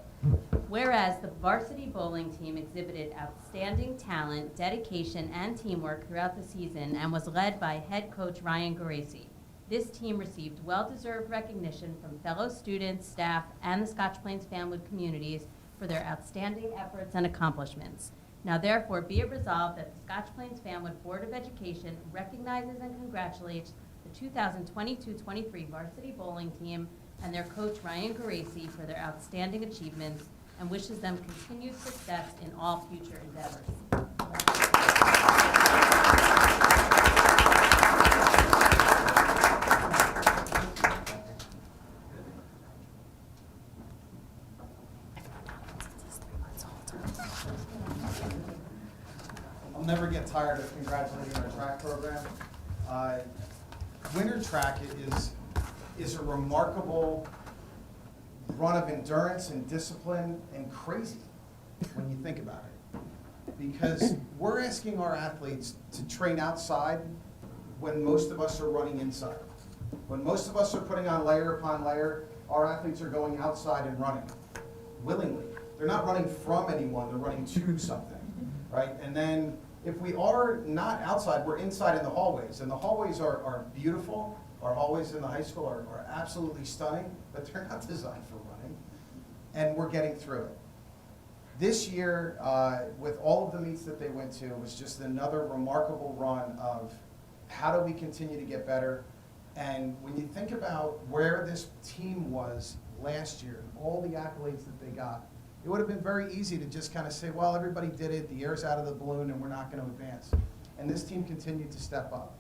Speaker 22: Whereas the varsity bowling team exhibited outstanding talent, dedication, and teamwork throughout the season and was led by head coach Ryan Geraci. This team received well-deserved recognition from fellow students, staff, and the Scotch Plains family communities for their outstanding efforts and accomplishments. Now therefore be it resolved that the Scotch Plains Family Board of Education recognizes and congratulates the 2022-23 varsity bowling team and their coach Ryan Geraci for their outstanding achievements and wishes them continued success in all future endeavors.
Speaker 19: I'll never get tired of congratulating our track program. Winter track is a remarkable run of endurance and discipline and crazy when you think about it. Because we're asking our athletes to train outside when most of us are running inside. When most of us are putting on layer upon layer, our athletes are going outside and running willingly. They're not running from anyone, they're running to something, right? And then if we are not outside, we're inside in the hallways. And the hallways are beautiful. Our hallways in the high school are absolutely stunning, but they're not designed for running. And we're getting through it. This year, with all of the meets that they went to, was just another remarkable run of how do we continue to get better. And when you think about where this team was last year, all the accolades that they got, it would have been very easy to just kind of say, well, everybody did it, the air's out of the balloon, and we're not going to advance. And this team continued to step up.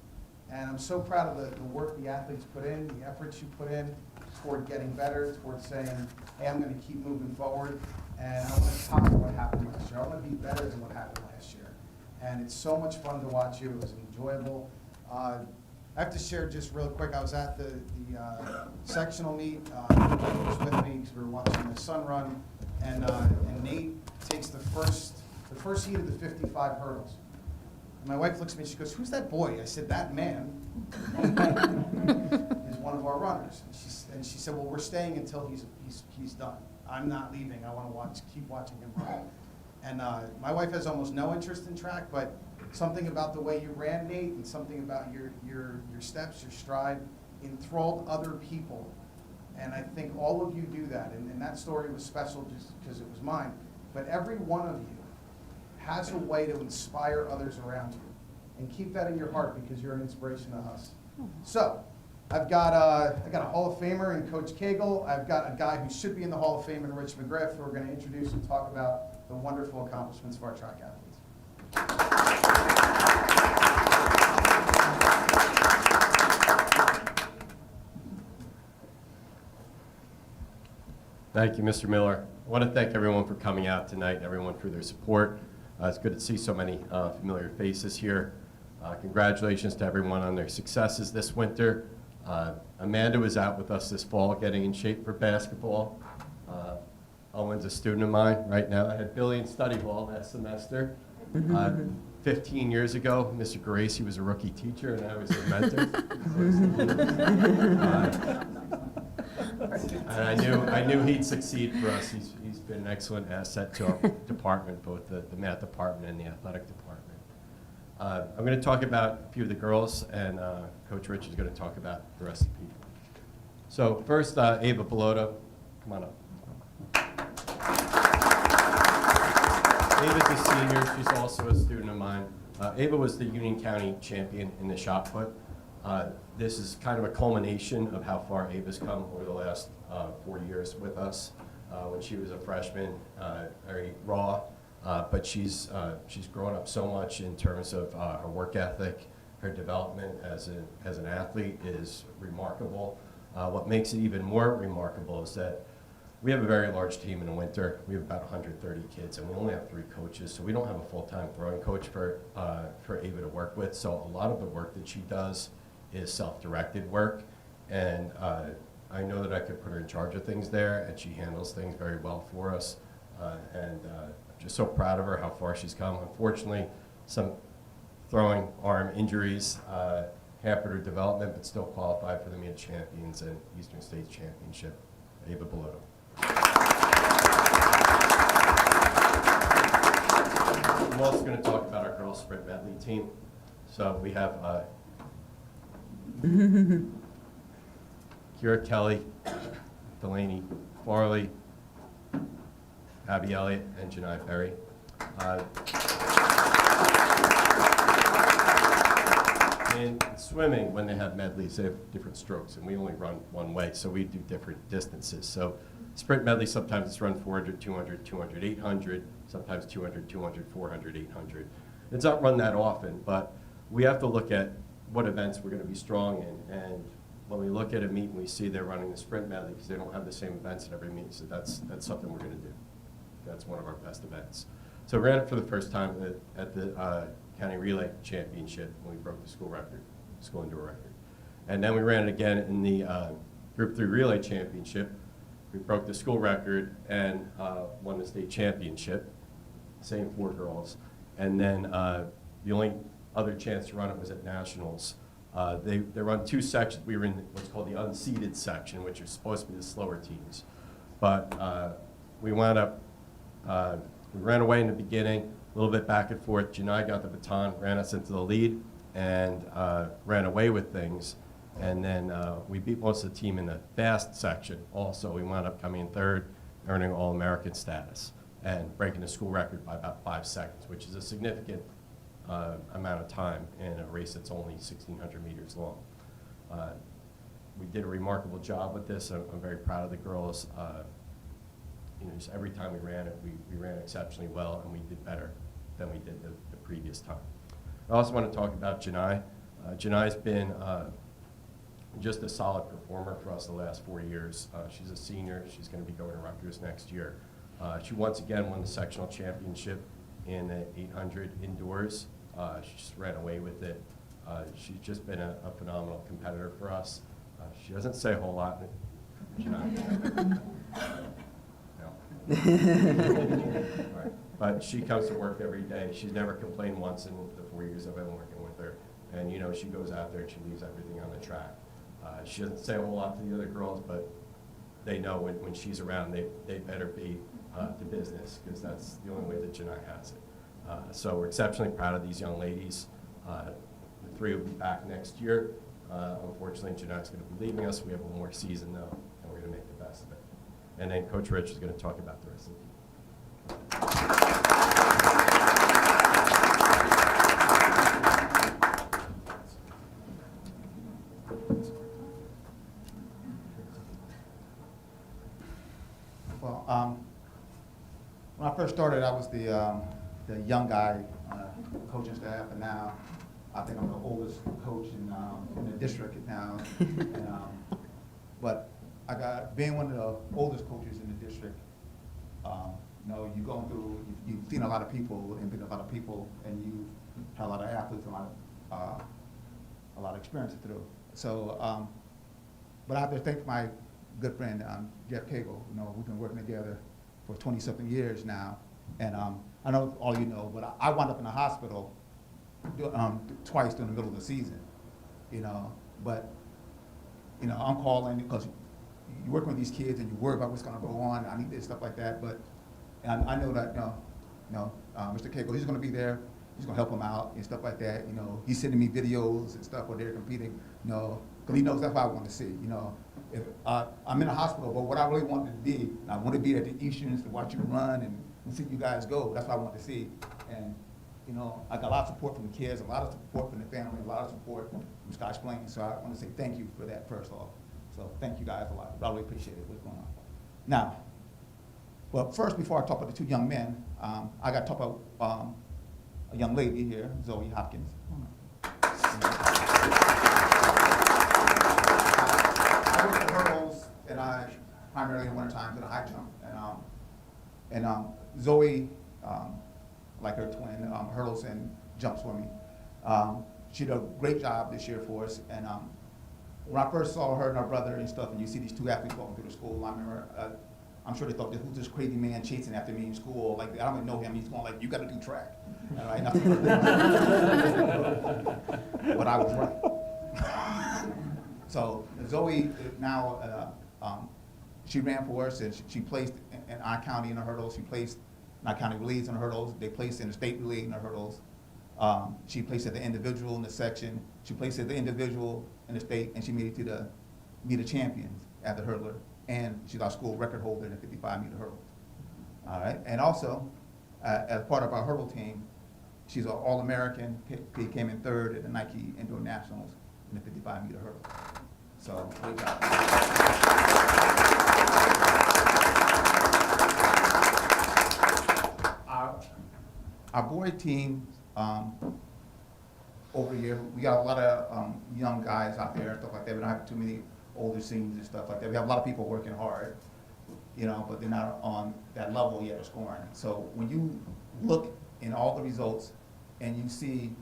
Speaker 19: And I'm so proud of the work the athletes put in, the efforts you put in. toward getting better, toward saying, hey, I'm going to keep moving forward, and I want to top what happened last year. I want to be better than what happened last year. And it's so much fun to watch you. It was enjoyable. I have to share just real quick. I was at the sectional meet. Nate was with me because we were watching my son run, and Nate takes the first heat of the 55 hurdles. And my wife looks at me. She goes, "Who's that boy?" I said, "That man is one of our runners." And she said, "Well, we're staying until he's done. I'm not leaving. I want to keep watching him run." And my wife has almost no interest in track, but something about the way you ran, Nate, and something about your steps, your stride, enthralled other people. And I think all of you do that. And that story was special just because it was mine. But every one of you has a way to inspire others around you. And keep that in your heart because you're an inspiration to us. So, I got a Hall of Famer in Coach Cagle. I've got a guy who should be in the Hall of Fame in Rich McGriff, who we're going to introduce and talk about the wonderful accomplishments of our track athletes.
Speaker 10: Thank you, Mr. Miller. I want to thank everyone for coming out tonight and everyone for their support. It's good to see so many familiar faces here. Congratulations to everyone on their successes this winter. Amanda was out with us this fall getting in shape for basketball. Owen's a student of mine right now. I had Billy in study hall that semester. 15 years ago, Mr. Garaci was a rookie teacher and I was his mentor. And I knew he'd succeed for us. He's been an excellent asset to our department, both the math department and the athletic department. I'm going to talk about a few of the girls, and Coach Rich is going to talk about the rest of the people. So first, Ava Bellotta, come on up. Ava's a senior. She's also a student of mine. Ava was the Union County champion in the shot put. This is kind of a culmination of how far Ava's come over the last 4 years with us. When she was a freshman, very raw, but she's grown up so much in terms of her work ethic. Her development as an athlete is remarkable. What makes it even more remarkable is that we have a very large team in the winter. We have about 130 kids, and we only have 3 coaches, so we don't have a full-time throwing coach for Ava to work with. So a lot of the work that she does is self-directed work, and I know that I could put her in charge of things there, and she handles things very well for us. And I'm just so proud of her, how far she's come. Unfortunately, some throwing arm injuries hampered her development, but still qualified for the Meet Champions and Eastern States Championship. Ava Bellotta. I'm also going to talk about our girls sprint medley team. So we have Kira Kelly, Delaney Farley, Abby Elliott, and Janai Perry. In swimming, when they have medleys, they have different strokes, and we only run one way, so we do different distances. So sprint medley, sometimes it's run 400, 200, 200, 800, sometimes 200, 200, 400, 800. It's not run that often, but we have to look at what events we're going to be strong in. And when we look at a meet and we see they're running the sprint medley because they don't have the same events at every meet, so that's something we're going to do. That's one of our best events. So we ran it for the first time at the County Relay Championship when we broke the school record, school indoor record. And then we ran it again in the Group 3 Relay Championship. We broke the school record and won the state championship, same 4 girls. And then the only other chance to run it was at Nationals. They run 2 sections. We were in what's called the unseeded section, which are supposed to be the slower teams. But we wound up, we ran away in the beginning, a little bit back and forth. Janai got the baton, ran us into the lead, and ran away with things. And then we beat most of the team in the fast section. Also, we wound up coming in 3rd, earning All-American status, and breaking the school record by about 5 seconds, which is a significant amount of time in a race that's only 1,600 meters long. We did a remarkable job with this. I'm very proud of the girls. You know, just every time we ran it, we ran exceptionally well, and we did better than we did the previous time. I also want to talk about Janai. Janai's been just a solid performer for us the last 4 years. She's a senior. She's going to be going to Rutgers next year. She once again won the sectional championship in the 800 indoors. She just ran away with it. She's just been a phenomenal competitor for us. She doesn't say a whole lot. Right. But she comes to work every day. She's never complained once in the 4 years I've been working with her. And you know, she goes out there and she leaves everything on the track. She doesn't say a whole lot to the other girls, but they know when she's around, they better be to business, because that's the only way that Janai has it. So we're exceptionally proud of these young ladies. The three will be back next year. Unfortunately, Janai's going to be leaving us. We have one more season, though, and we're going to make the best of it. And then Coach Rich is going to talk about the rest of the team.
Speaker 19: Well, when I first started, I was the young guy on the coaching staff, and now I think I'm the oldest coach in the district now. And, but I got being one of the oldest coaches in the district. You know, you're going through, you've seen a lot of people and been a lot of people, and you had a lot of athletes and a lot of experience through. So, but I have to thank my good friend Jeff Cagle. You know, we've been working together for 20-something years now, and I know all you know, but I wound up in the hospital twice during the middle of the season. You know, but you know, I'm calling because you're working with these kids and you worry about what's going to go on. I need this stuff like that, but and I know that Mr. Cagle, he's going to be there. He's going to help them out and stuff like that. You know, he's sending me videos and stuff where they're competing. You know, because he knows that's what I want to see. You know, if I'm in the hospital, but what I really want to be, I want to be at the Easterns to watch you run and see you guys go. That's what I want to see. And you know, I got a lot of support from the kids, a lot of support from the family, a lot of support from Scotch Plains. So I want to say thank you for that first off. So thank you guys a lot. I really appreciate it. What's going on now? Well, first, before I talk about the two young men, I got to talk about a young lady here, Zoe Hopkins. I work for hurdles, and I primarily in winter time to the high jump. And Zoe, like her twin, hurdles and jumps for me. She did a great job this year for us. And when I first saw her and her brother and stuff, and you see these two athletes walking through the school, I remember, I'm sure they thought, who's this crazy man chasing after me in school? Like, I don't even know him. He's going like, you got to do track. All right, but I was right. So Zoe now, she ran for us, and she placed in our county in the hurdles. She placed in our county relays in the hurdles. They placed in the state relay in the hurdles. She placed at the individual in the section. She placed at the individual in the state, and she made it to the meet the champions at the hurdler. And she's our school record holder in the 55-meter hurdle. All right, and also, as part of our hurdle team, she's an All-American, came in third at the Nike Indoor Nationals in the 55-meter hurdle. So, great job. Our boy team, over here, we got a lot of young guys out there and stuff like that. We don't have too many older seniors and stuff like that. We have a lot of people working hard, you know, but they're not on that level yet of scoring. So when you look in all the results and you see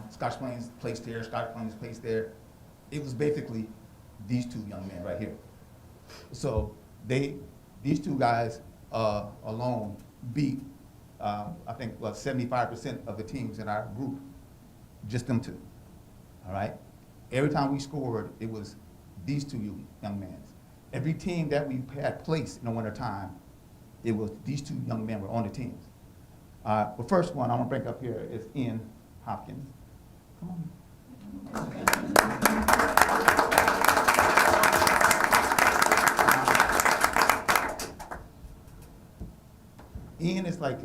Speaker 19: Scotch Plains placed here, Scotch Plains placed there, it was basically these two young men right here. So these two guys alone beat, I think, 75% of the teams in our group, just them two, all right? Every time we scored, it was these two young men. Every team that we had placed in the winter time, it was these two young men were on the teams. The first one I'm gonna bring up here is Ian Hopkins. Come on. Ian is like,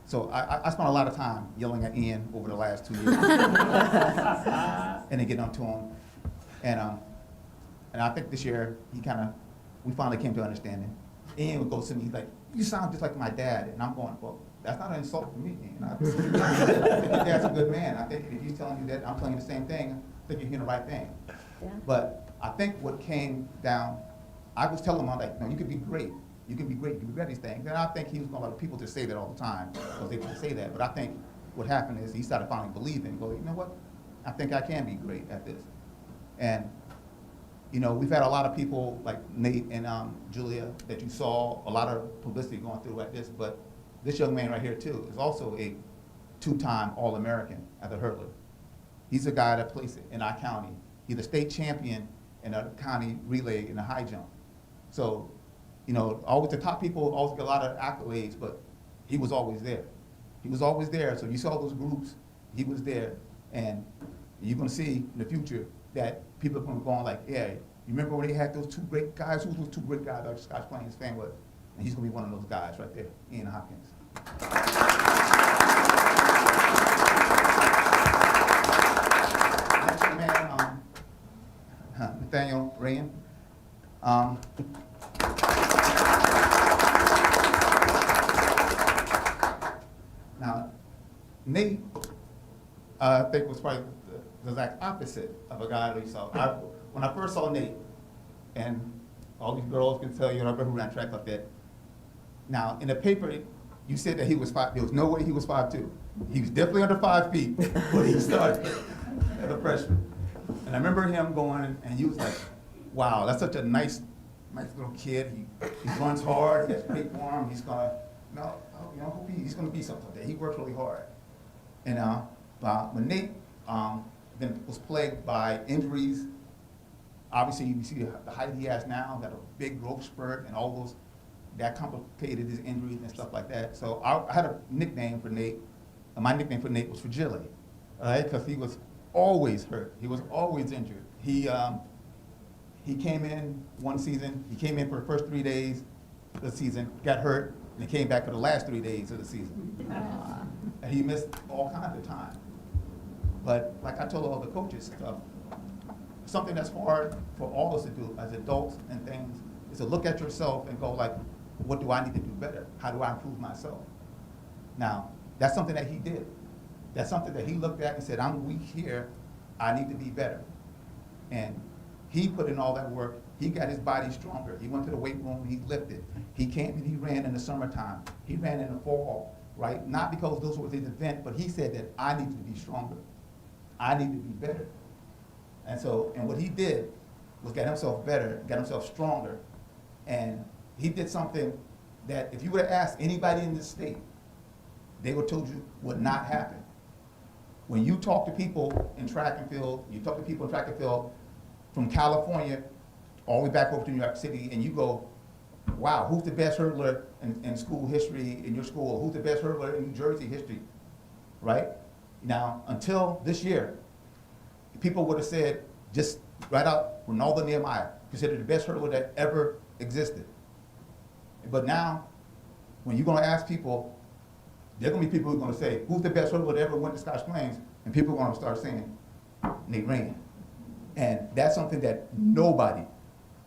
Speaker 19: so I spent a lot of time yelling at Ian over the last 2 years. And then getting on to him. And I think this year, we finally came to understanding. Ian would go to me, he's like, you sound just like my dad. And I'm going, well, that's not an insult for me, Ian. I think your dad's a good man. I think if he's telling you that, I'm telling you the same thing. thinking you're the right thing.
Speaker 15: Yeah.
Speaker 19: But I think what came down, I was telling him, I'm like, no, you could be great. You can be great, you can be great at these things. And I think he was going to let people to say that all the time, because they would say that. But I think what happened is he started finally believing, go, you know what? I think I can be great at this. And, you know, we've had a lot of people like Nate and Julia that you saw, a lot of publicity going through like this, but this young man right here too is also a two-time All-American as a hurdler. He's a guy that plays in our county. He's a state champion in a county relay in the high jump. So, you know, always the top people always get a lot of accolades, but he was always there. He was always there. So you saw those groups, he was there. And you're gonna see in the future that people are gonna go on like, yeah, you remember when they had those two great guys? Who those two great guys that Scotch Plains fan was? And he's gonna be one of those guys right there, Ian Hopkins. Next man, Nathaniel Rayan. Now, Nate, I think was probably the exact opposite of a guy that we saw. When I first saw Nate, and all these girls can tell you, and I remember who ran track like that. Now, in the paper, you said that he was 5', there was no way he was 5'2". He was definitely under 5 feet when he started as a freshman. And I remember him going, and he was like, wow, that's such a nice little kid. He runs hard, he has great form, he's gonna, he's gonna be something like that. He works really hard. And when Nate was plagued by injuries, obviously you see the height he has now, got a big growth spurt and all those, that complicated his injuries and stuff like that. So I had a nickname for Nate, and my nickname for Nate was Fragile, because he was always hurt. He was always injured. He came in one season, he came in for the first 3 days of the season, got hurt, and he came back for the last 3 days of the season. And he missed all kinds of time. But like I told all the coaches, something that's hard for all of us to do as adults and things is to look at yourself and go like, what do I need to do better? How do I improve myself? Now, that's something that he did. That's something that he looked at and said, I'm weak here, I need to be better. And he put in all that work. He got his body stronger. He went to the weight room, he lifted. He came and he ran in the summertime. He ran in the fall, right? Not because those were his event, but he said that I need to be stronger. I need to be better. And so, and what he did was get himself better, got himself stronger. And he did something that if you would have asked anybody in this state, they would have told you would not happen. When you talk to people in track and field, you talk to people in track and field from California all the way back over to New York City, and you go, wow, who's the best hurdler in school history in your school? Who's the best hurdler in New Jersey history, right? Now, until this year, people would have said, just right out, Ronaldo Nehemiah, considered the best hurdler that ever existed. But now, when you're gonna ask people, there are gonna be people who are gonna say, who's the best hurdler that ever went to Scotch Plains? And people are gonna start saying, Nate Rayan. And that's something that nobody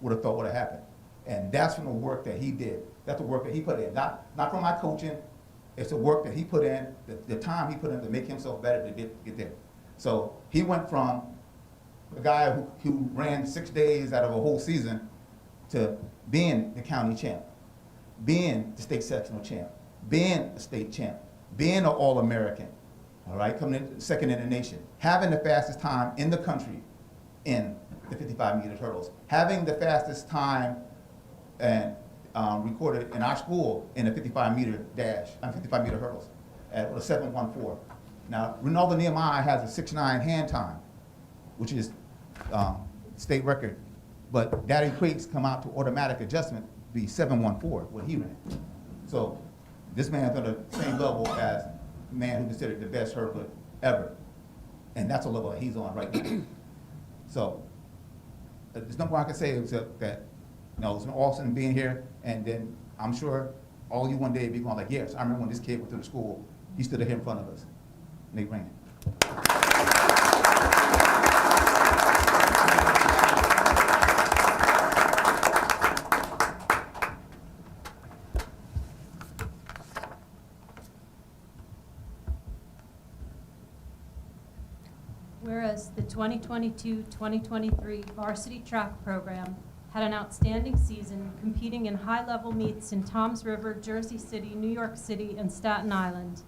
Speaker 19: would have thought would have happened. And that's from the work that he did. That's the work that he put in. Not from my coaching, it's the work that he put in, the time he put in to make himself better to get there. So he went from a guy who ran 6 days out of a whole season to being the county champ, being the state sectional champ, being a state champ, being an All-American, all right, coming in second in the nation, having the fastest time in the country in the 55-meter hurdles, having the fastest time and recorded in our school in the 55-meter dash, 55-meter hurdles at a 7:14. Now, Ronaldo Nehemiah has a 6'9" hand time, which is state record, but that equates come out to automatic adjustment be 7:14, what he ran. So this man's on the same level as the man who considered the best hurdler ever, and that's a level that he's on right now. So there's nothing I can say except that, you know, it's been awesome being here, and then I'm sure all you one day be going like, yes, I remember when this kid went to the school, he stood here in front of us. Nate Rayan.
Speaker 9: Whereas the 2022-2023 varsity track program had an outstanding season, competing in high-level meets in Toms River, Jersey City, New York City, and Staten Island.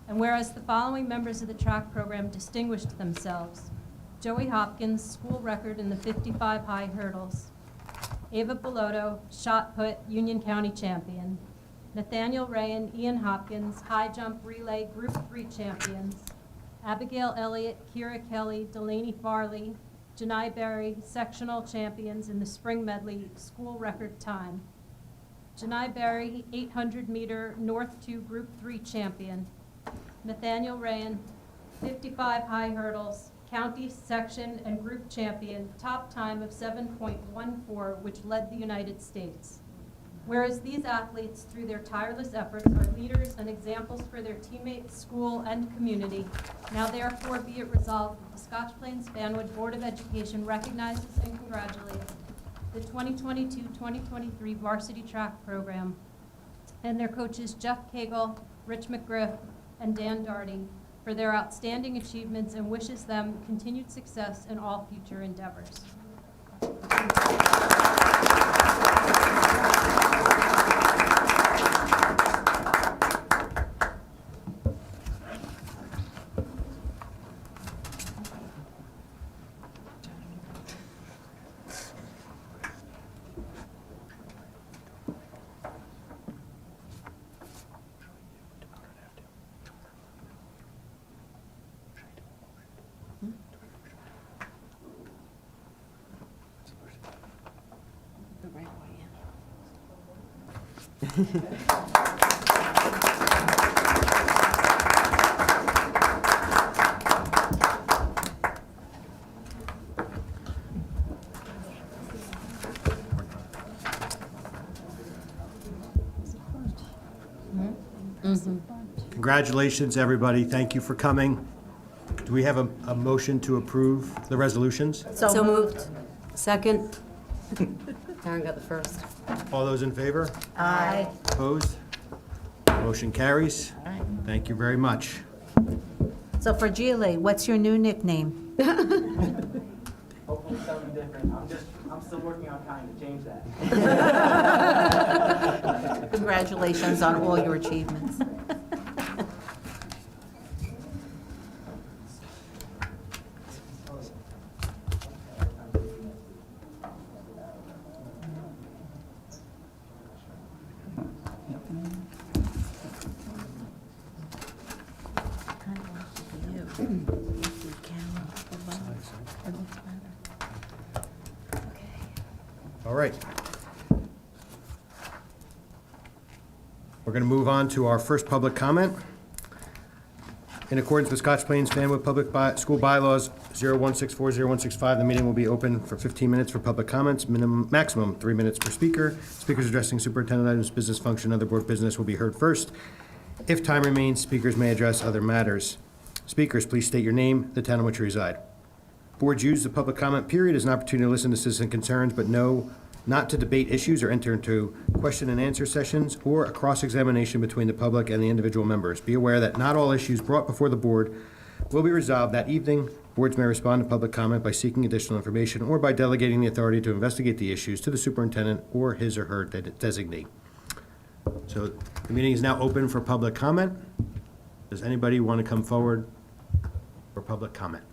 Speaker 9: And whereas the following members of the track program distinguished themselves: Joey Hopkins, school record in the 55 high hurdles; Ava Bellotto, shot put, Union County champion; Nathaniel Ray and Ian Hopkins, high jump relay group 3 champions; Abigail Elliott, Kira Kelly, Delaney Farley, Janai Berry, sectional champions in the spring medley, school record time; Janai Berry, 800-meter North 2 Group 3 champion; Nathaniel Rayan, 55 high hurdles, county, section, and group champion, top time of 7.14, which led the United States. Whereas these athletes, through their tireless efforts, are leaders and examples for their teammates, school, and community, now therefore be it resolved that the Scotch Plains Fanwood Board of Education recognizes and congratulates the 2022-2023 varsity track program and their coaches Jeff Cagle, Rich McGriff, and Dan Darty for their outstanding achievements and wishes them continued success in all future endeavors.
Speaker 2: Congratulations, everybody. Thank you for coming. Do we have a motion to approve the resolutions?
Speaker 15: So moved. Second. Karen got the first.
Speaker 2: All those in favor?
Speaker 16: Aye.
Speaker 2: Opposed? Motion carries.
Speaker 16: All right.
Speaker 2: Thank you very much.
Speaker 16: So for GLA, what's your new nickname?
Speaker 1: Hopefully something different. I'm still working on trying to change that.
Speaker 16: Congratulations on all your achievements.
Speaker 2: All right. We're going to move on to our first public comment. In accordance with Scotch Plains Fanwood Public School Bylaws 01640165, the meeting will be open for 15 minutes for public comments, maximum 3 minutes per speaker. Speakers addressing superintendent items, business function, other board business will be heard first. If time remains, speakers may address other matters. Speakers, please state your name, the town in which you reside. Boards use the public comment period as an opportunity to listen to citizen concerns, but not to debate issues or enter into question and answer sessions or a cross-examination between the public and the individual members. Be aware that not all issues brought before the board will be resolved that evening. Boards may respond to public comment by seeking additional information or by delegating the authority to investigate the issues to the superintendent or his or her designee. So the meeting is now open for public comment. Does anybody want to come forward for public comment?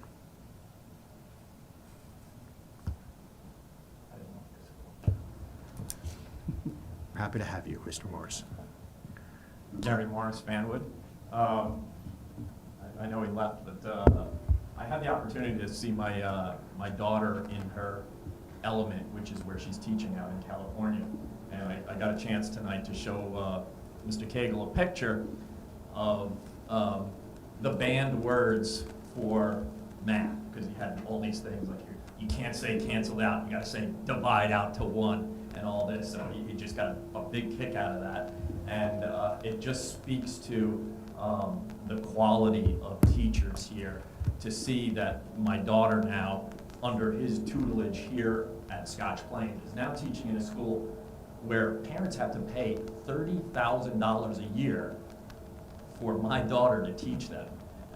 Speaker 2: Happy to have you, Mr. Morris.
Speaker 13: Gary Morris, Fanwood. I know he left, but I had the opportunity to see my daughter in her element, which is where she's teaching out in California. And I got a chance tonight to show Mr. Cagle a picture of the banned words for math, because he had all these things like you can't say canceled out, you got to say divide out to 1 and all this. So he just got a big kick out of that. And it just speaks to the quality of teachers here, to see that my daughter now, under his tutelage here at Scotch Plains, is now teaching in a school where parents have to pay $30,000 a year for my daughter to teach them.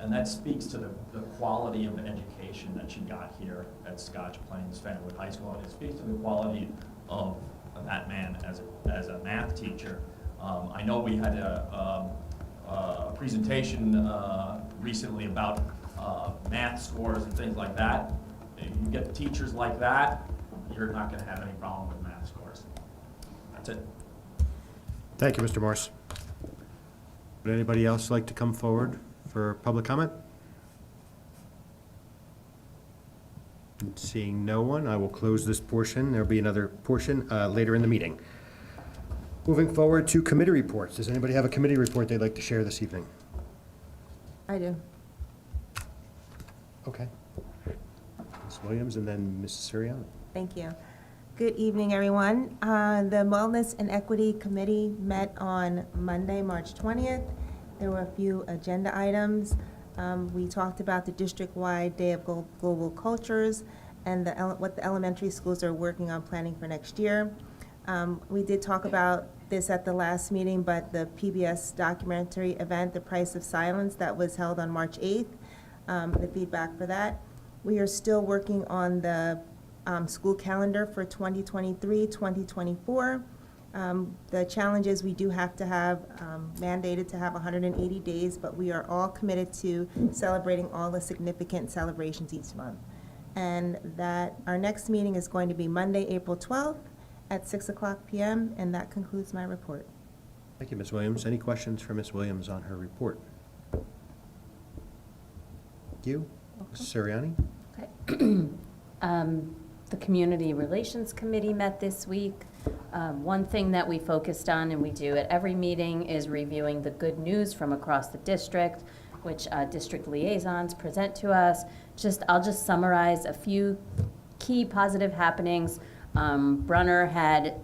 Speaker 13: And that speaks to the quality of education that she got here at Scotch Plains Fanwood High School. And it speaks to the quality of that man as a math teacher. I know we had a presentation recently about math scores and things like that. If you get teachers like that, you're not going to have any problem with math scores. That's it.
Speaker 2: Thank you, Mr. Morse. Would anybody else like to come forward for public comment? Seeing no one, I will close this portion. There'll be another portion later in the meeting. Moving forward to committee reports. Does anybody have a committee report they'd like to share this evening?
Speaker 11: I do.
Speaker 2: Okay. Ms. Williams and then Mrs. Siriano.
Speaker 11: Thank you. Good evening, everyone. The Wellness and Equity Committee met on Monday, March 20th. There were a few agenda items. We talked about the district-wide Day of Global Cultures and what the elementary schools are working on planning for next year. We did talk about this at the last meeting, but the PBS documentary event, The Price of Silence, that was held on March 8th, the feedback for that. We are still working on the school calendar for 2023-2024. The challenge is we do have to have mandated to have 180 days, but we are all committed to celebrating all the significant celebrations each month. And that our next meeting is going to be Monday, April 12th at 6:00 p.m., and that concludes my report.
Speaker 2: Thank you, Ms. Williams. Any questions for Ms. Williams on her report? Thank you. Mrs. Siriani?
Speaker 22: Okay. The Community Relations Committee met this week. One thing that we focused on, and we do at every meeting, is reviewing the good news from across the district, which district liaisons present to us. I'll just summarize a few key positive happenings. Brunner had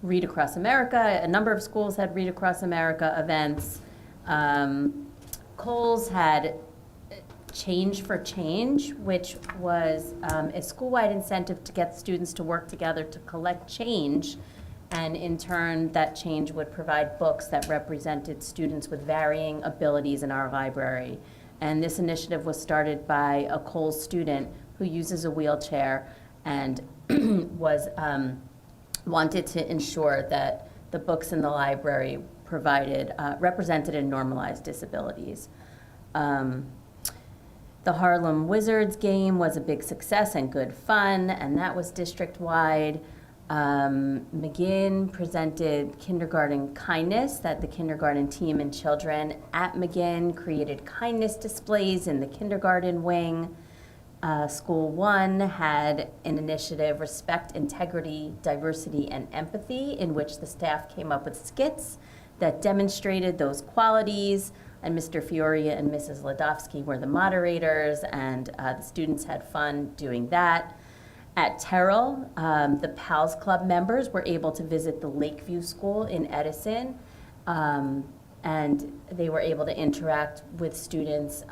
Speaker 22: Read Across America. A number of schools had Read Across America events. Coles had Change for Change, which was a school-wide incentive to get students to work together to collect change, and in turn, that change would provide books that represented students with varying abilities in our library. And this initiative was started by a Coles student who uses a wheelchair and was wanted to ensure that the books in the library provided represented and normalized disabilities. The Harlem Wizards game was a big success and good fun, and that was district-wide. McGinn presented kindergarten kindness, that the kindergarten team and children at McGinn created kindness displays in the kindergarten wing. School 1 had an initiative, Respect, Integrity, Diversity, and Empathy, in which the staff came up with skits that demonstrated those qualities. And Mr. Fioria and Mrs. Ladovsky were the moderators, and the students had fun doing that. At Terrell, the PALS Club members were able to visit the Lakeview School in Edison, and they were able to interact with students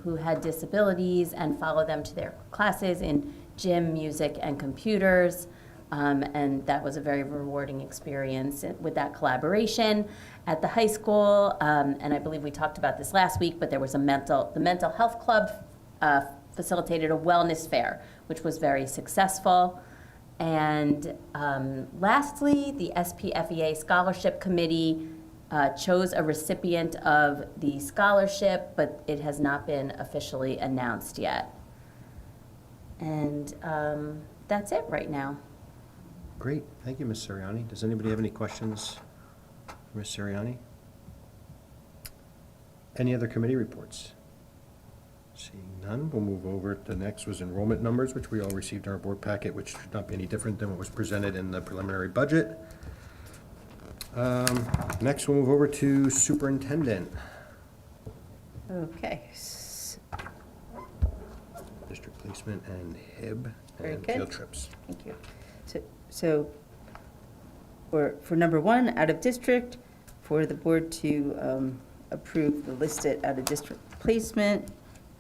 Speaker 22: who had disabilities and follow them to their classes in gym, music, and computers. And that was a very rewarding experience with that collaboration. At the high school, and I believe we talked about this last week, but there was the Mental Health Club facilitated a wellness fair, which was very successful. And lastly, the SPFBOE Scholarship Committee chose a recipient of the scholarship, but it has not been officially announced yet. And that's it right now.
Speaker 2: Great. Thank you, Ms. Siriani. Does anybody have any questions for Ms. Siriani? Any other committee reports? Seeing none, we'll move over. The next was enrollment numbers, which we all received in our board packet, which should not be any different than what was presented in the preliminary budget. Next, we'll move over to superintendent.
Speaker 4: Okay.
Speaker 2: District placement and HIB
Speaker 4: Very
Speaker 2: and
Speaker 4: good.
Speaker 2: field trips.
Speaker 4: Thank you. So for number 1, out of district, for the board to approve the listed out of district placement,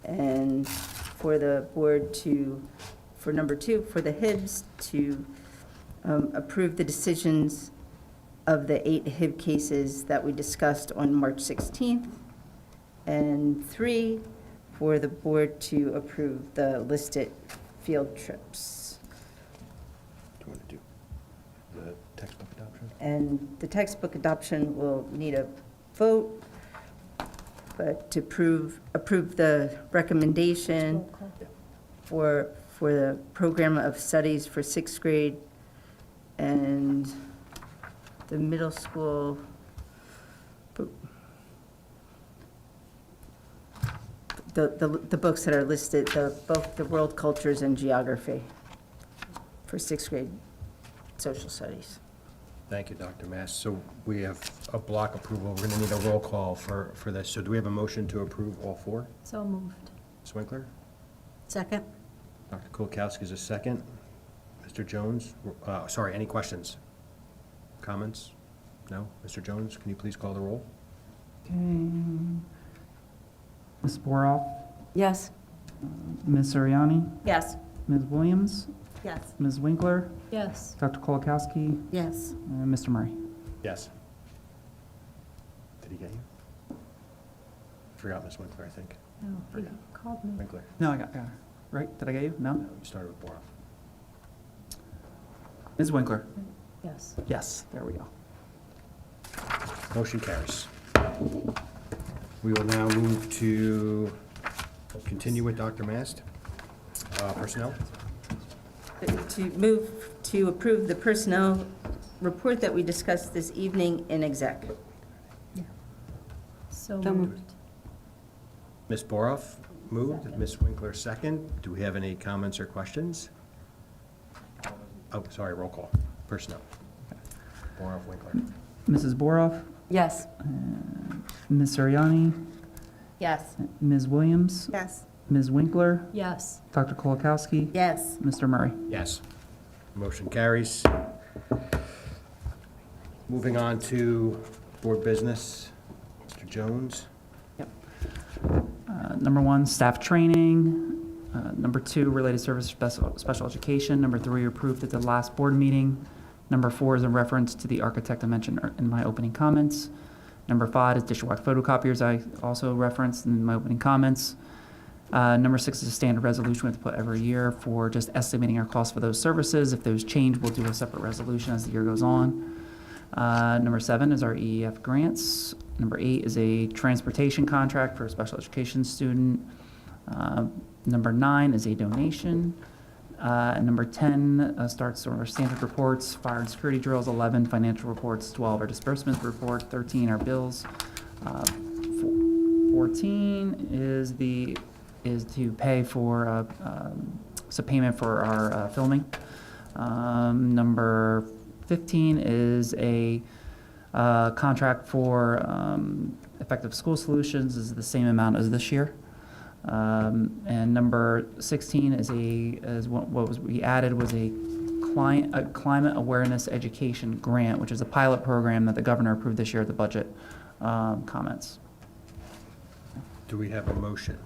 Speaker 4: and for the board to, for number 2, for the HIBs to approve the decisions of the 8 HIB cases that we discussed on March 16th. And 3, for the board to approve the listed field trips.
Speaker 2: Do you want to do the textbook adoption?
Speaker 4: And the textbook adoption will need a vote, but to approve the recommendation for the program of studies for 6th grade and the middle school. The books that are listed, both the world cultures and geography for 6th grade social studies.
Speaker 2: Thank you, Dr. Mass. So we have a block approval. We're going to need a roll call for this. So do we have a motion to approve all 4?
Speaker 8: So moved.
Speaker 2: Ms. Winkler?
Speaker 16: Second?
Speaker 2: Dr. Kulkowski is a second. Mr. Jones? Sorry, any questions? Comments? No? Mr. Jones, can you please call the roll?
Speaker 3: Okay. Ms. Boroff?
Speaker 15: Yes.
Speaker 3: Ms. Suriani?
Speaker 4: Yes.
Speaker 3: Ms. Williams?
Speaker 16: Yes.
Speaker 3: Ms. Winkler?
Speaker 8: Yes.
Speaker 3: Dr. Kolakowski?
Speaker 16: Yes.
Speaker 3: Mr. Murray?
Speaker 2: Yes. Did he get you? Forgot Ms. Winkler, I think.
Speaker 8: No, he called me.
Speaker 2: Winkler.
Speaker 3: No, I got her. Right? Did I get you? No?
Speaker 2: No, you started with Boroff.
Speaker 3: Ms. Winkler?
Speaker 8: Yes.
Speaker 3: Yes, there we go.
Speaker 2: Motion carries. We will now move to continue with Dr. Mast. Personnel?
Speaker 4: To move to approve the personnel report that we discussed this evening in exec.
Speaker 8: So
Speaker 15: So
Speaker 8: moved.
Speaker 15: moved.
Speaker 2: Ms. Boroff moved, Ms. Winkler second. Do we have any comments or questions? Oh, sorry, roll call. Personnel. Boroff, Winkler.
Speaker 3: Mrs. Boroff?
Speaker 15: Yes.
Speaker 3: Ms. Suriani?
Speaker 4: Yes.
Speaker 3: Ms. Williams?
Speaker 16: Yes.
Speaker 3: Ms. Winkler?
Speaker 8: Yes.
Speaker 3: Dr. Kolakowski?
Speaker 16: Yes.
Speaker 3: Mr. Murray?
Speaker 2: Yes. Motion carries. Moving on to board business. Mr. Jones?
Speaker 3: Number 1, staff training. Number 2, related service special education. Number 3, approved at the last board meeting. Number 4 is a reference to the architect I mentioned in my opening comments. Number 5 is dishwasher photocopiers I also referenced in my opening comments. Number 6 is a standard resolution we have to put every year for just estimating our costs for those services. If those change, we'll do a separate resolution as the year goes on. Number 7 is our EEF grants. Number 8 is a transportation contract for a special education student. Number 9 is a donation. And number 10 starts our standard reports, fire and security drills. 11, financial reports. 12, our disbursement report. 13, our bills. 14 is to pay for payment for our filming. Number 15 is a contract for effective school solutions. Is the same amount as this year. And number 16 is what we added was a climate awareness education grant, which is a pilot program that the governor approved this year at the budget comments.
Speaker 2: Do we have a motion?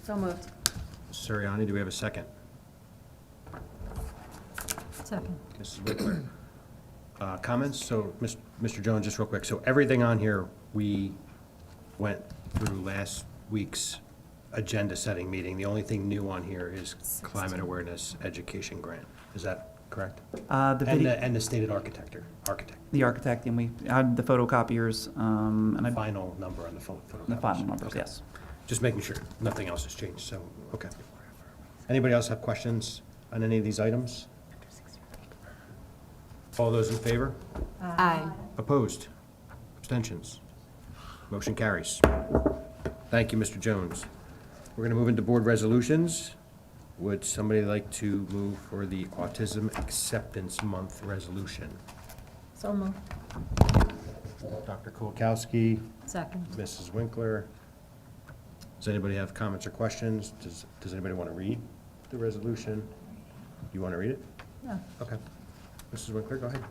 Speaker 16: So moved.
Speaker 2: Suriani, do we have a second?
Speaker 8: Second.
Speaker 2: Mrs. Winkler. Comments? So, Mr. Jones, just real quick. So everything on here, we went through last week's agenda setting meeting. The only thing new on here is climate awareness education grant. Is that correct? And the stated architect.
Speaker 3: The architect, and we had the photocopiers, and
Speaker 2: Final number on the phone.
Speaker 3: the final numbers, yes.
Speaker 2: Just making sure nothing else has changed, so, okay. Anybody else have questions on any of these items? All those in favor?
Speaker 15: Aye.
Speaker 2: Opposed? Abstentions? Motion carries. Thank you, Mr. Jones. We're going to move into board resolutions. Would somebody like to move for the Autism Acceptance Month resolution?
Speaker 16: So moved.
Speaker 2: Dr. Kulakowski,
Speaker 8: Second.
Speaker 2: Mrs. Winkler. Does anybody have comments or questions? Does anybody want to read the resolution? You want to read it?
Speaker 8: Yeah.
Speaker 2: Okay. Mrs. Winkler, go ahead.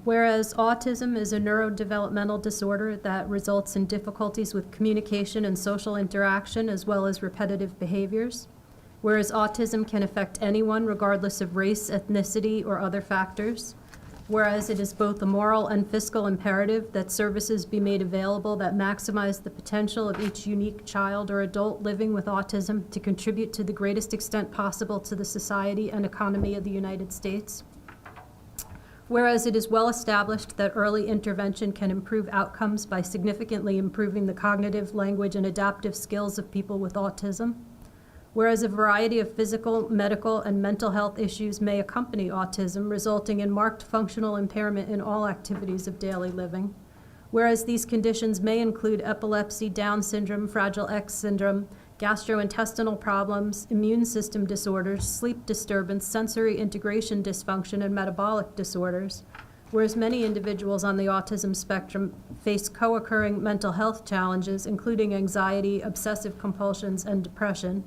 Speaker 9: Whereas autism is a neurodevelopmental disorder that results in difficulties with communication and social interaction as well as repetitive behaviors. Whereas autism can affect anyone regardless of race, ethnicity, or other factors.
Speaker 8: Whereas it is both a moral and fiscal imperative that services be made available that maximize the potential of each unique child or adult living with autism to contribute to the greatest extent possible to the society and economy of the United States. Whereas it is well established that early intervention can improve outcomes by significantly improving the cognitive, language, and adaptive skills of people with autism. Whereas a variety of physical, medical, and mental health issues may accompany autism, resulting in marked functional impairment in all activities of daily living. Whereas these conditions may include epilepsy, Down syndrome, Fragile X syndrome, gastrointestinal problems, immune system disorders, sleep disturbance, sensory integration dysfunction, and metabolic disorders. Whereas many individuals on the autism spectrum face co-occurring mental health challenges, including anxiety, obsessive compulsions, and depression.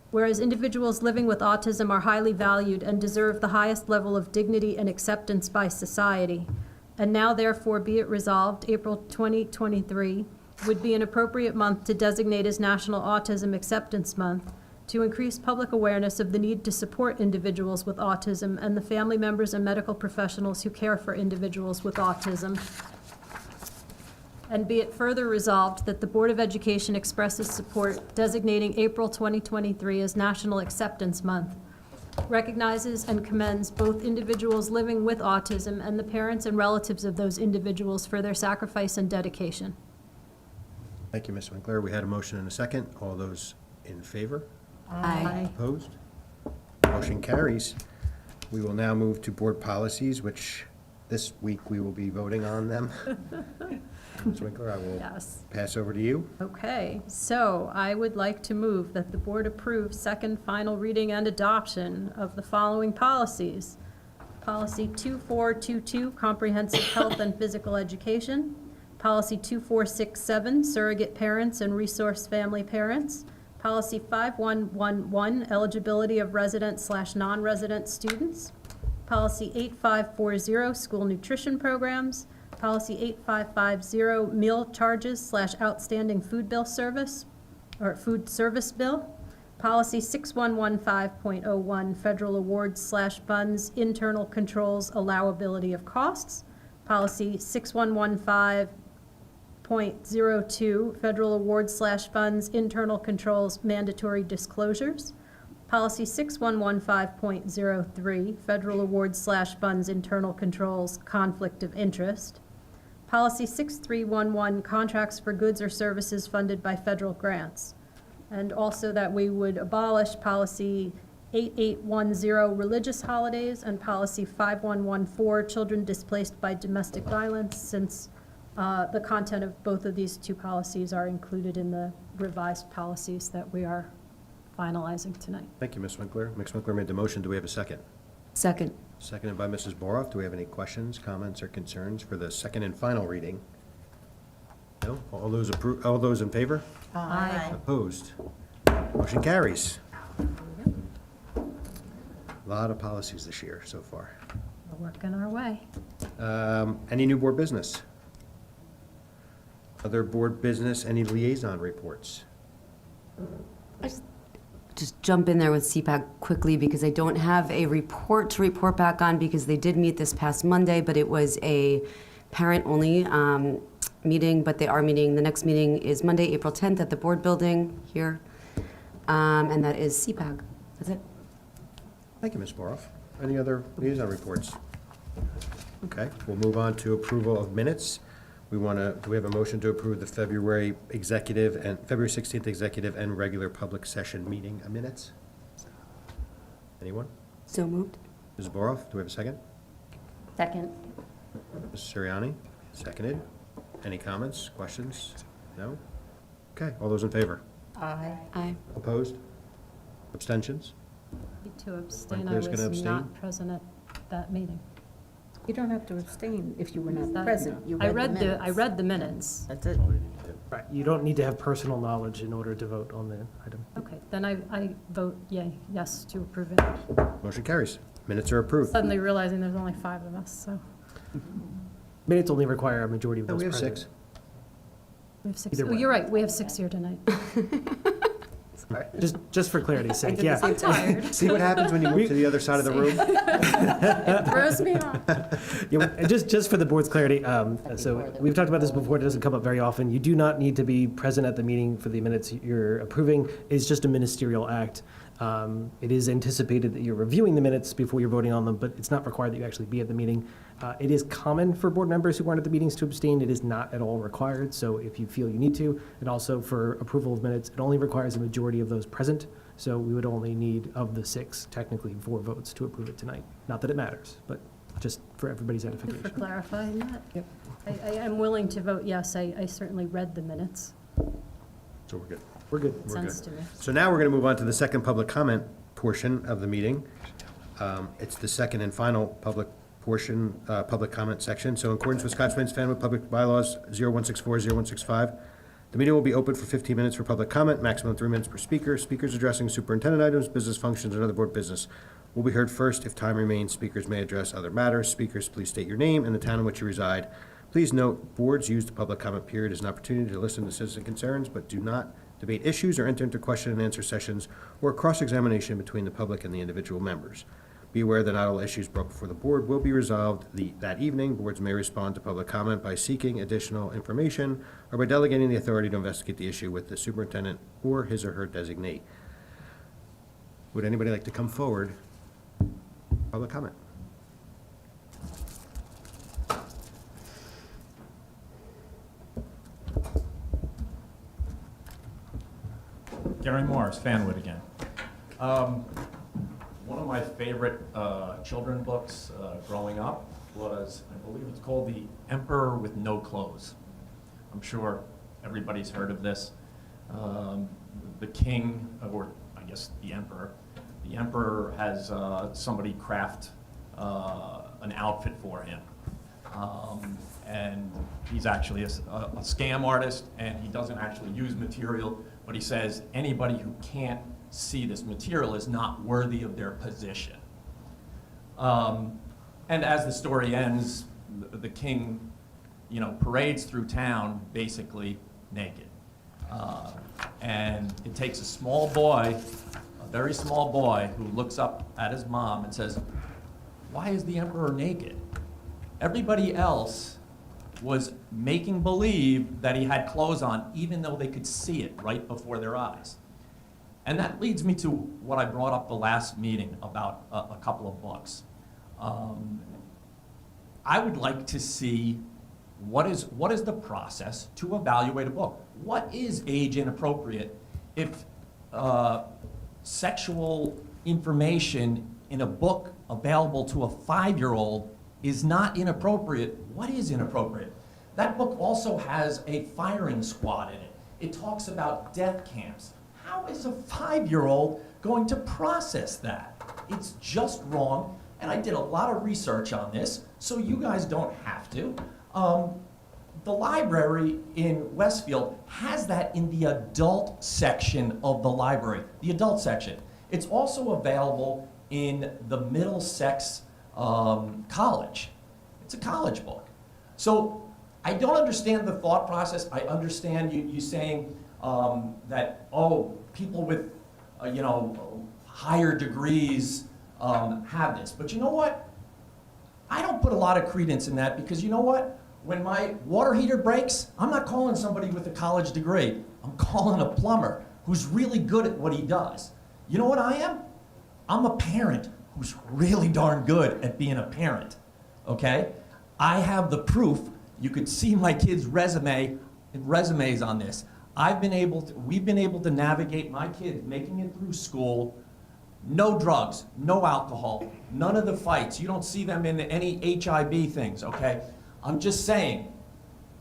Speaker 8: Whereas individuals living with autism are highly valued and deserve the highest level of dignity and acceptance by society. And now therefore be it resolved, April 2023 would be an appropriate month to designate as National Autism Acceptance Month to increase public awareness of the need to support individuals with autism and the family members and medical professionals who care for individuals with autism. And be it further resolved that the Board of Education expresses support designating April 2023 as National Acceptance Month, recognizes and commends both individuals living with autism and the parents and relatives of those individuals for their sacrifice and dedication.
Speaker 2: Thank you, Ms. Winkler. We had a motion and a second. All those in favor?
Speaker 15: Aye.
Speaker 2: Opposed? Motion carries. We will now move to board policies, which this week we will be voting on them. Ms. Winkler, I will pass over to you.
Speaker 8: Okay, so I would like to move that the board approve second final reading and adoption of the following policies. Policy 2422, Comprehensive Health and Physical Education. Policy 2467, Surrogate Parents and Resource Family Parents. Policy 5111, Eligibility of Resident/Non-Resident Students. Policy 8540, School Nutrition Programs. Policy 8550, Meal Charges/Outstanding Food Bill Service, or Food Service Bill. Policy 6115.01, Federal Awards/Funds, Internal Controls, Allowability of Costs. Policy 6115.02, Federal Awards/Funds, Internal Controls, Mandatory Disclosures. Policy 6115.03, Federal Awards/Funds, Internal Controls, Conflict of Interest. Policy 6311, Contracts for Goods or Services Funded by Federal Grants. And also that we would abolish Policy 8810, Religious Holidays, and Policy 5114, Children Displaced by Domestic Violence, since the content of both of these two policies are included in the revised policies that we are finalizing tonight.
Speaker 2: Thank you, Ms. Winkler. Ms. Winkler made the motion. Do we have a second?
Speaker 15: Second.
Speaker 2: Seconded by Mrs. Boroff. Do we have any questions, comments, or concerns for the second and final reading? No? All those in favor?
Speaker 16: Aye.
Speaker 2: Opposed? Motion carries. A lot of policies this year so far.
Speaker 8: We're working our way.
Speaker 2: Any new board business? Other board business, any liaison reports?
Speaker 15: Just jump in there with CPAC quickly because I don't have a report to report back on because they did meet this past Monday, but it was a parent-only meeting, but they are meeting. The next meeting is Monday, April 10th at the board building here, and that is CPAC. That's it.
Speaker 2: Thank you, Ms. Boroff. Any other liaison reports? Okay, we'll move on to approval of minutes. Do we have a motion to approve the February 16th executive and regular public session meeting minutes? Anyone?
Speaker 15: So moved.
Speaker 2: Ms. Boroff, do we have a second?
Speaker 22: Second.
Speaker 2: Mrs. Siriani, seconded. Any comments, questions? No? Okay, all those in favor?
Speaker 16: Aye.
Speaker 15: Aye.
Speaker 2: Opposed? Abstentions?
Speaker 8: Need to abstain. I
Speaker 2: Winkler's gonna
Speaker 8: was
Speaker 2: abstain?
Speaker 8: not present at that meeting.
Speaker 16: You don't have to abstain if you were not
Speaker 8: That-
Speaker 16: present. You
Speaker 8: I
Speaker 16: read the minutes.
Speaker 8: I read the minutes.
Speaker 16: That's it.
Speaker 7: Right, you don't need to have personal knowledge in order to vote on the item.
Speaker 8: Okay, then I vote yes to approve it.
Speaker 2: Motion carries. Minutes are approved.
Speaker 8: Suddenly realizing there's only 5 of us, so.
Speaker 7: Minutes only require a majority of
Speaker 2: No,
Speaker 7: those
Speaker 2: we have
Speaker 7: present.
Speaker 2: 6.
Speaker 8: We have 6.
Speaker 7: Either
Speaker 8: Oh,
Speaker 7: way.
Speaker 8: you're right, we have 6 here tonight.
Speaker 7: Just for clarity's sake,
Speaker 4: did the
Speaker 7: yeah.
Speaker 4: same thing.
Speaker 2: See what happens when you move to the other side of the room?
Speaker 4: It throws me off.
Speaker 7: Yeah, and just for the board's clarity, so we've talked about this before, it doesn't come up very often. You do not need to be present at the meeting for the minutes you're approving. It's just a ministerial act. It is anticipated that you're reviewing the minutes before you're voting on them, but it's not required that you actually be at the meeting. It is common for board members who aren't at the meetings to abstain. It is not at all required, so if you feel you need to, and also for approval of minutes, it only requires a majority of those present. So we would only need, of the 6, technically 4 votes to approve it tonight. Not that it matters, but just for everybody's
Speaker 8: Thank you
Speaker 7: edification.
Speaker 8: for clarifying that.
Speaker 7: Yep.
Speaker 8: I'm willing to vote yes. I certainly read the minutes.
Speaker 2: So we're good.
Speaker 7: We're good.
Speaker 8: Makes sense to me.
Speaker 2: So now we're going to move on to the second public comment portion of the meeting. It's the second and final public portion, public comment section. So in accordance with Scottsblaine's Family Public Bylaws 0164, 0165, the meeting will be open for 15 minutes for public comment, maximum 3 minutes per speaker. Speakers addressing superintendent items, business functions, and other board business will be heard first. If time remains, speakers may address other matters. Speakers, please state your name and the town in which you reside. Please note, boards use the public comment period as an opportunity to listen to citizen concerns, but do not debate issues or enter into question and answer sessions or cross-examination between the public and the individual members. Be aware that not all issues brought before the board will be resolved that evening. Boards may respond to public comment by seeking additional information or by delegating the authority to investigate the issue with the superintendent or his or her designee. Would anybody like to come forward? Public comment.
Speaker 13: Gary Morris, Fanwood again. One of my favorite children books growing up was, I believe it's called The Emperor with No Clothes. I'm sure everybody's heard of this. The king, or I guess the emperor has somebody craft an outfit for him. And he's actually a scam artist, and he doesn't actually use material, but he says anybody who can't see this material is not worthy of their position. And as the story ends, the king, parades through town basically naked. And it takes a small boy, a very small boy, who looks up at his mom and says, "Why is the emperor naked?" Everybody else was making believe that he had clothes on, even though they could see it right before their eyes. And that leads me to what I brought up the last meeting about a couple of books. I would like to see what is the process to evaluate a book. What is age inappropriate if sexual information in a book available to a 5-year-old is not inappropriate? What is inappropriate? That book also has a firing squad in it. It talks about death camps. How is a 5-year-old going to process that? It's just wrong, and I did a lot of research on this, so you guys don't have to. The library in Westfield has that in the adult section of the library, the adult section. It's also available in the Middlesex College. It's a college book. So I don't understand the thought process. I understand you saying that, people with, higher degrees have this. But you know what? I don't put a lot of credence in that, because you know what? When my water heater breaks, I'm not calling somebody with a college degree. I'm calling a plumber who's really good at what he does. You know what I am? I'm a parent who's really darn good at being a parent, okay? I have the proof. You could see my kid's resumes on this. We've been able to navigate my kids making it through school. No drugs, no alcohol, none of the fights. You don't see them in any HIB things, okay? I'm just saying,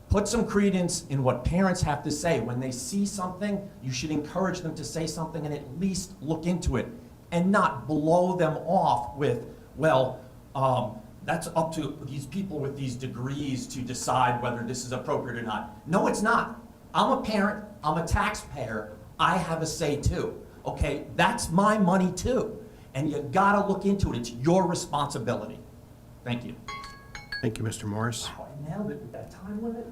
Speaker 13: put some credence in what parents have to say. When they see something, you should encourage them to say something and at least look into it, and not blow them off with, that's up to these people with these degrees to decide whether this is appropriate or not. No, it's not. I'm a parent, I'm a taxpayer, I have a say too, okay? That's my money too, and you gotta look into it. It's your responsibility. Thank you.
Speaker 2: Thank you, Mr. Morris.
Speaker 13: Wow, I nailed it with that time limit.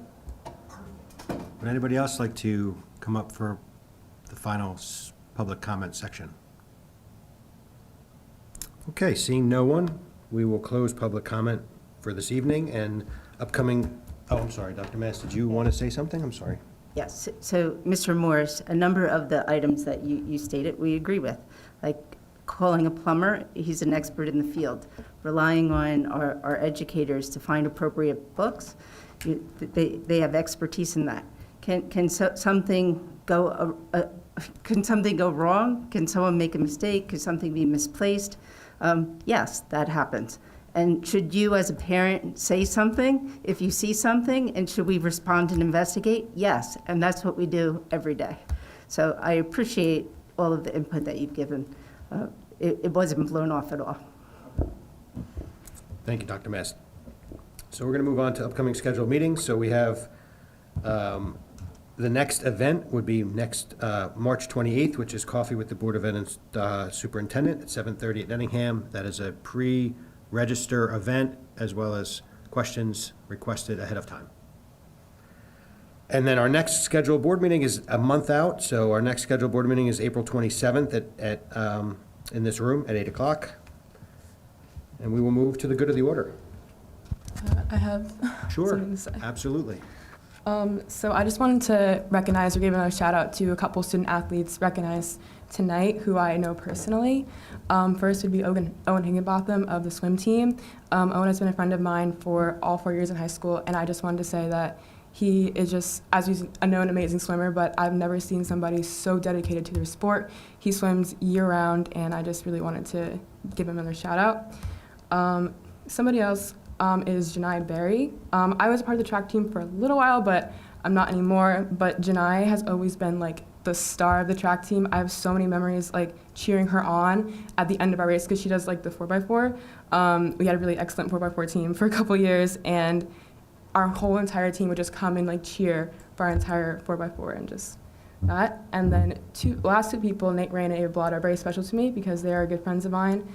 Speaker 2: Would anybody else like to come up for the final public comment section? Okay, seeing no one, we will close public comment for this evening and upcoming, oh, I'm sorry, Dr. Mass, did you want to say something? I'm sorry.
Speaker 4: Yes, so Mr. Morris, a number of the items that you stated, we agree with. Like calling a plumber, he's an expert in the field. Relying on our educators to find appropriate books, they have expertise in that. Can something go wrong? Can someone make a mistake? Could something be misplaced? Yes, that happens. And should you, as a parent, say something if you see something? And should we respond and investigate? Yes, and that's what we do every day. So I appreciate all of the input that you've given. It wasn't blown off at all.
Speaker 2: Thank you, Dr. Mass. So we're going to move on to upcoming scheduled meetings. So we have the next event would be next March 28th, which is Coffee with the Board of Ed and Superintendent at 7:30 at Nettingham. That is a pre-register event as well as questions requested ahead of time. And then our next scheduled board meeting is a month out. So our next scheduled board meeting is April 27th in this room at 8 o'clock. And we will move to the good of the order.
Speaker 6: I have
Speaker 2: Sure,
Speaker 6: something to say.
Speaker 2: absolutely.
Speaker 6: So I just wanted to recognize or give another shout out to a couple student athletes recognized tonight who I know personally. First would be Owen Higginbotham of the swim team. Owen has been a friend of mine for all 4 years in high school, and I just wanted to say that he is just, as he's a known amazing swimmer, but I've never seen somebody so dedicated to their sport. He swims year round, and I just really wanted to give him another shout out. Somebody else is Janai Berry. I was a part of the track team for a little while, but I'm not anymore. But Janai has always been like the star of the track team. I have so many memories like cheering her on at the end of our race because she does like the 4x4. We had a really excellent 4x4 team for a couple years, and our whole entire team would just come and like cheer for our entire 4x4 and just that. And then last two people, Nate Ray and Ava Blott, are very special to me because they are good friends of mine.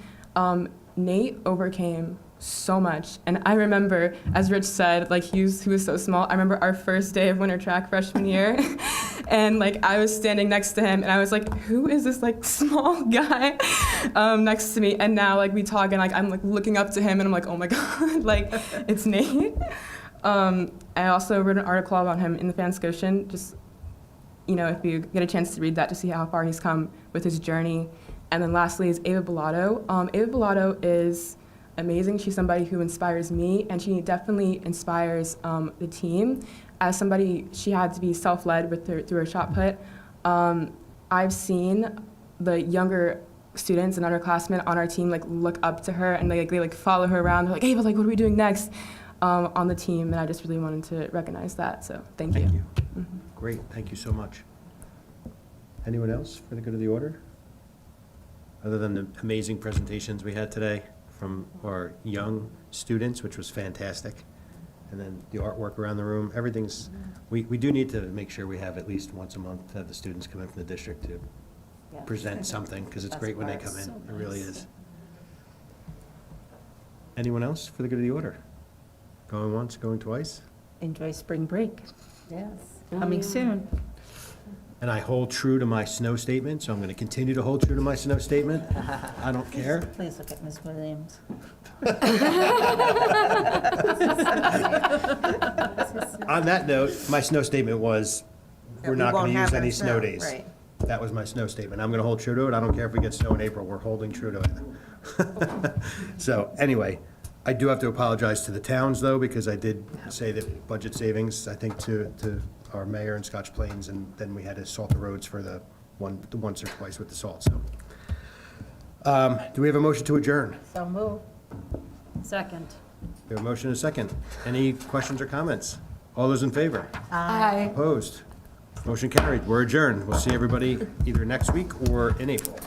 Speaker 6: Nate overcame so much, and I remember, as Rich said, like he was so small. I remember our first day of winter track freshman year, and like I was standing next to him, and I was like, "Who is this like small guy next to me?" And now like we talk, and like I'm like looking up to him, and I'm like, "Oh my God, like it's Nate." I also wrote an article about him in the Fanscotian. Just if you get a chance to read that to see how far he's come with his journey. And then lastly is Ava Bellato. Ava Bellato is amazing. She's somebody who inspires me, and she definitely inspires the team. As somebody, she had to be self-led through her shot put. I've seen the younger students and underclassmen on our team like look up to her, and they follow her around. They're like, "Ava, like what are we doing next?" On the team, and I just really wanted to recognize that. So thank you. Mm-hmm.
Speaker 2: Great, thank you so much. Anyone else for the good of the order? Other than the amazing presentations we had today from our young students, which was fantastic, and then the artwork around the room, everything's, we do need to make sure we have at least once a month to have the students come in from the district to present something, because it's great when they come in, it really is. Anyone else for the good of the order? Going once, going twice?
Speaker 4: Enjoy spring break.
Speaker 16: Yes.
Speaker 4: Coming soon.
Speaker 2: And I hold true to my snow statement, so I'm going to continue to hold true to my snow statement. I don't care.
Speaker 16: Please look at Ms. Williams.
Speaker 2: On that note, my snow statement was, we're not going to use any snow days.
Speaker 16: Right.
Speaker 2: That was my snow statement. I'm going to hold true to it. I don't care if we get snow in April. We're holding true to it. So anyway, I do have to apologize to the towns, though, because I did say that budget savings, I think, to our mayor in Scotch Plains, and then we had to salt the roads for the once or twice with the salt, so. Do we have a motion to adjourn?
Speaker 16: So move.
Speaker 8: Second.
Speaker 2: We have a motion and a second. Any questions or comments? All those in favor?
Speaker 6: Aye.
Speaker 2: Opposed? Motion carried. We're adjourned. We'll see everybody either next week or in April.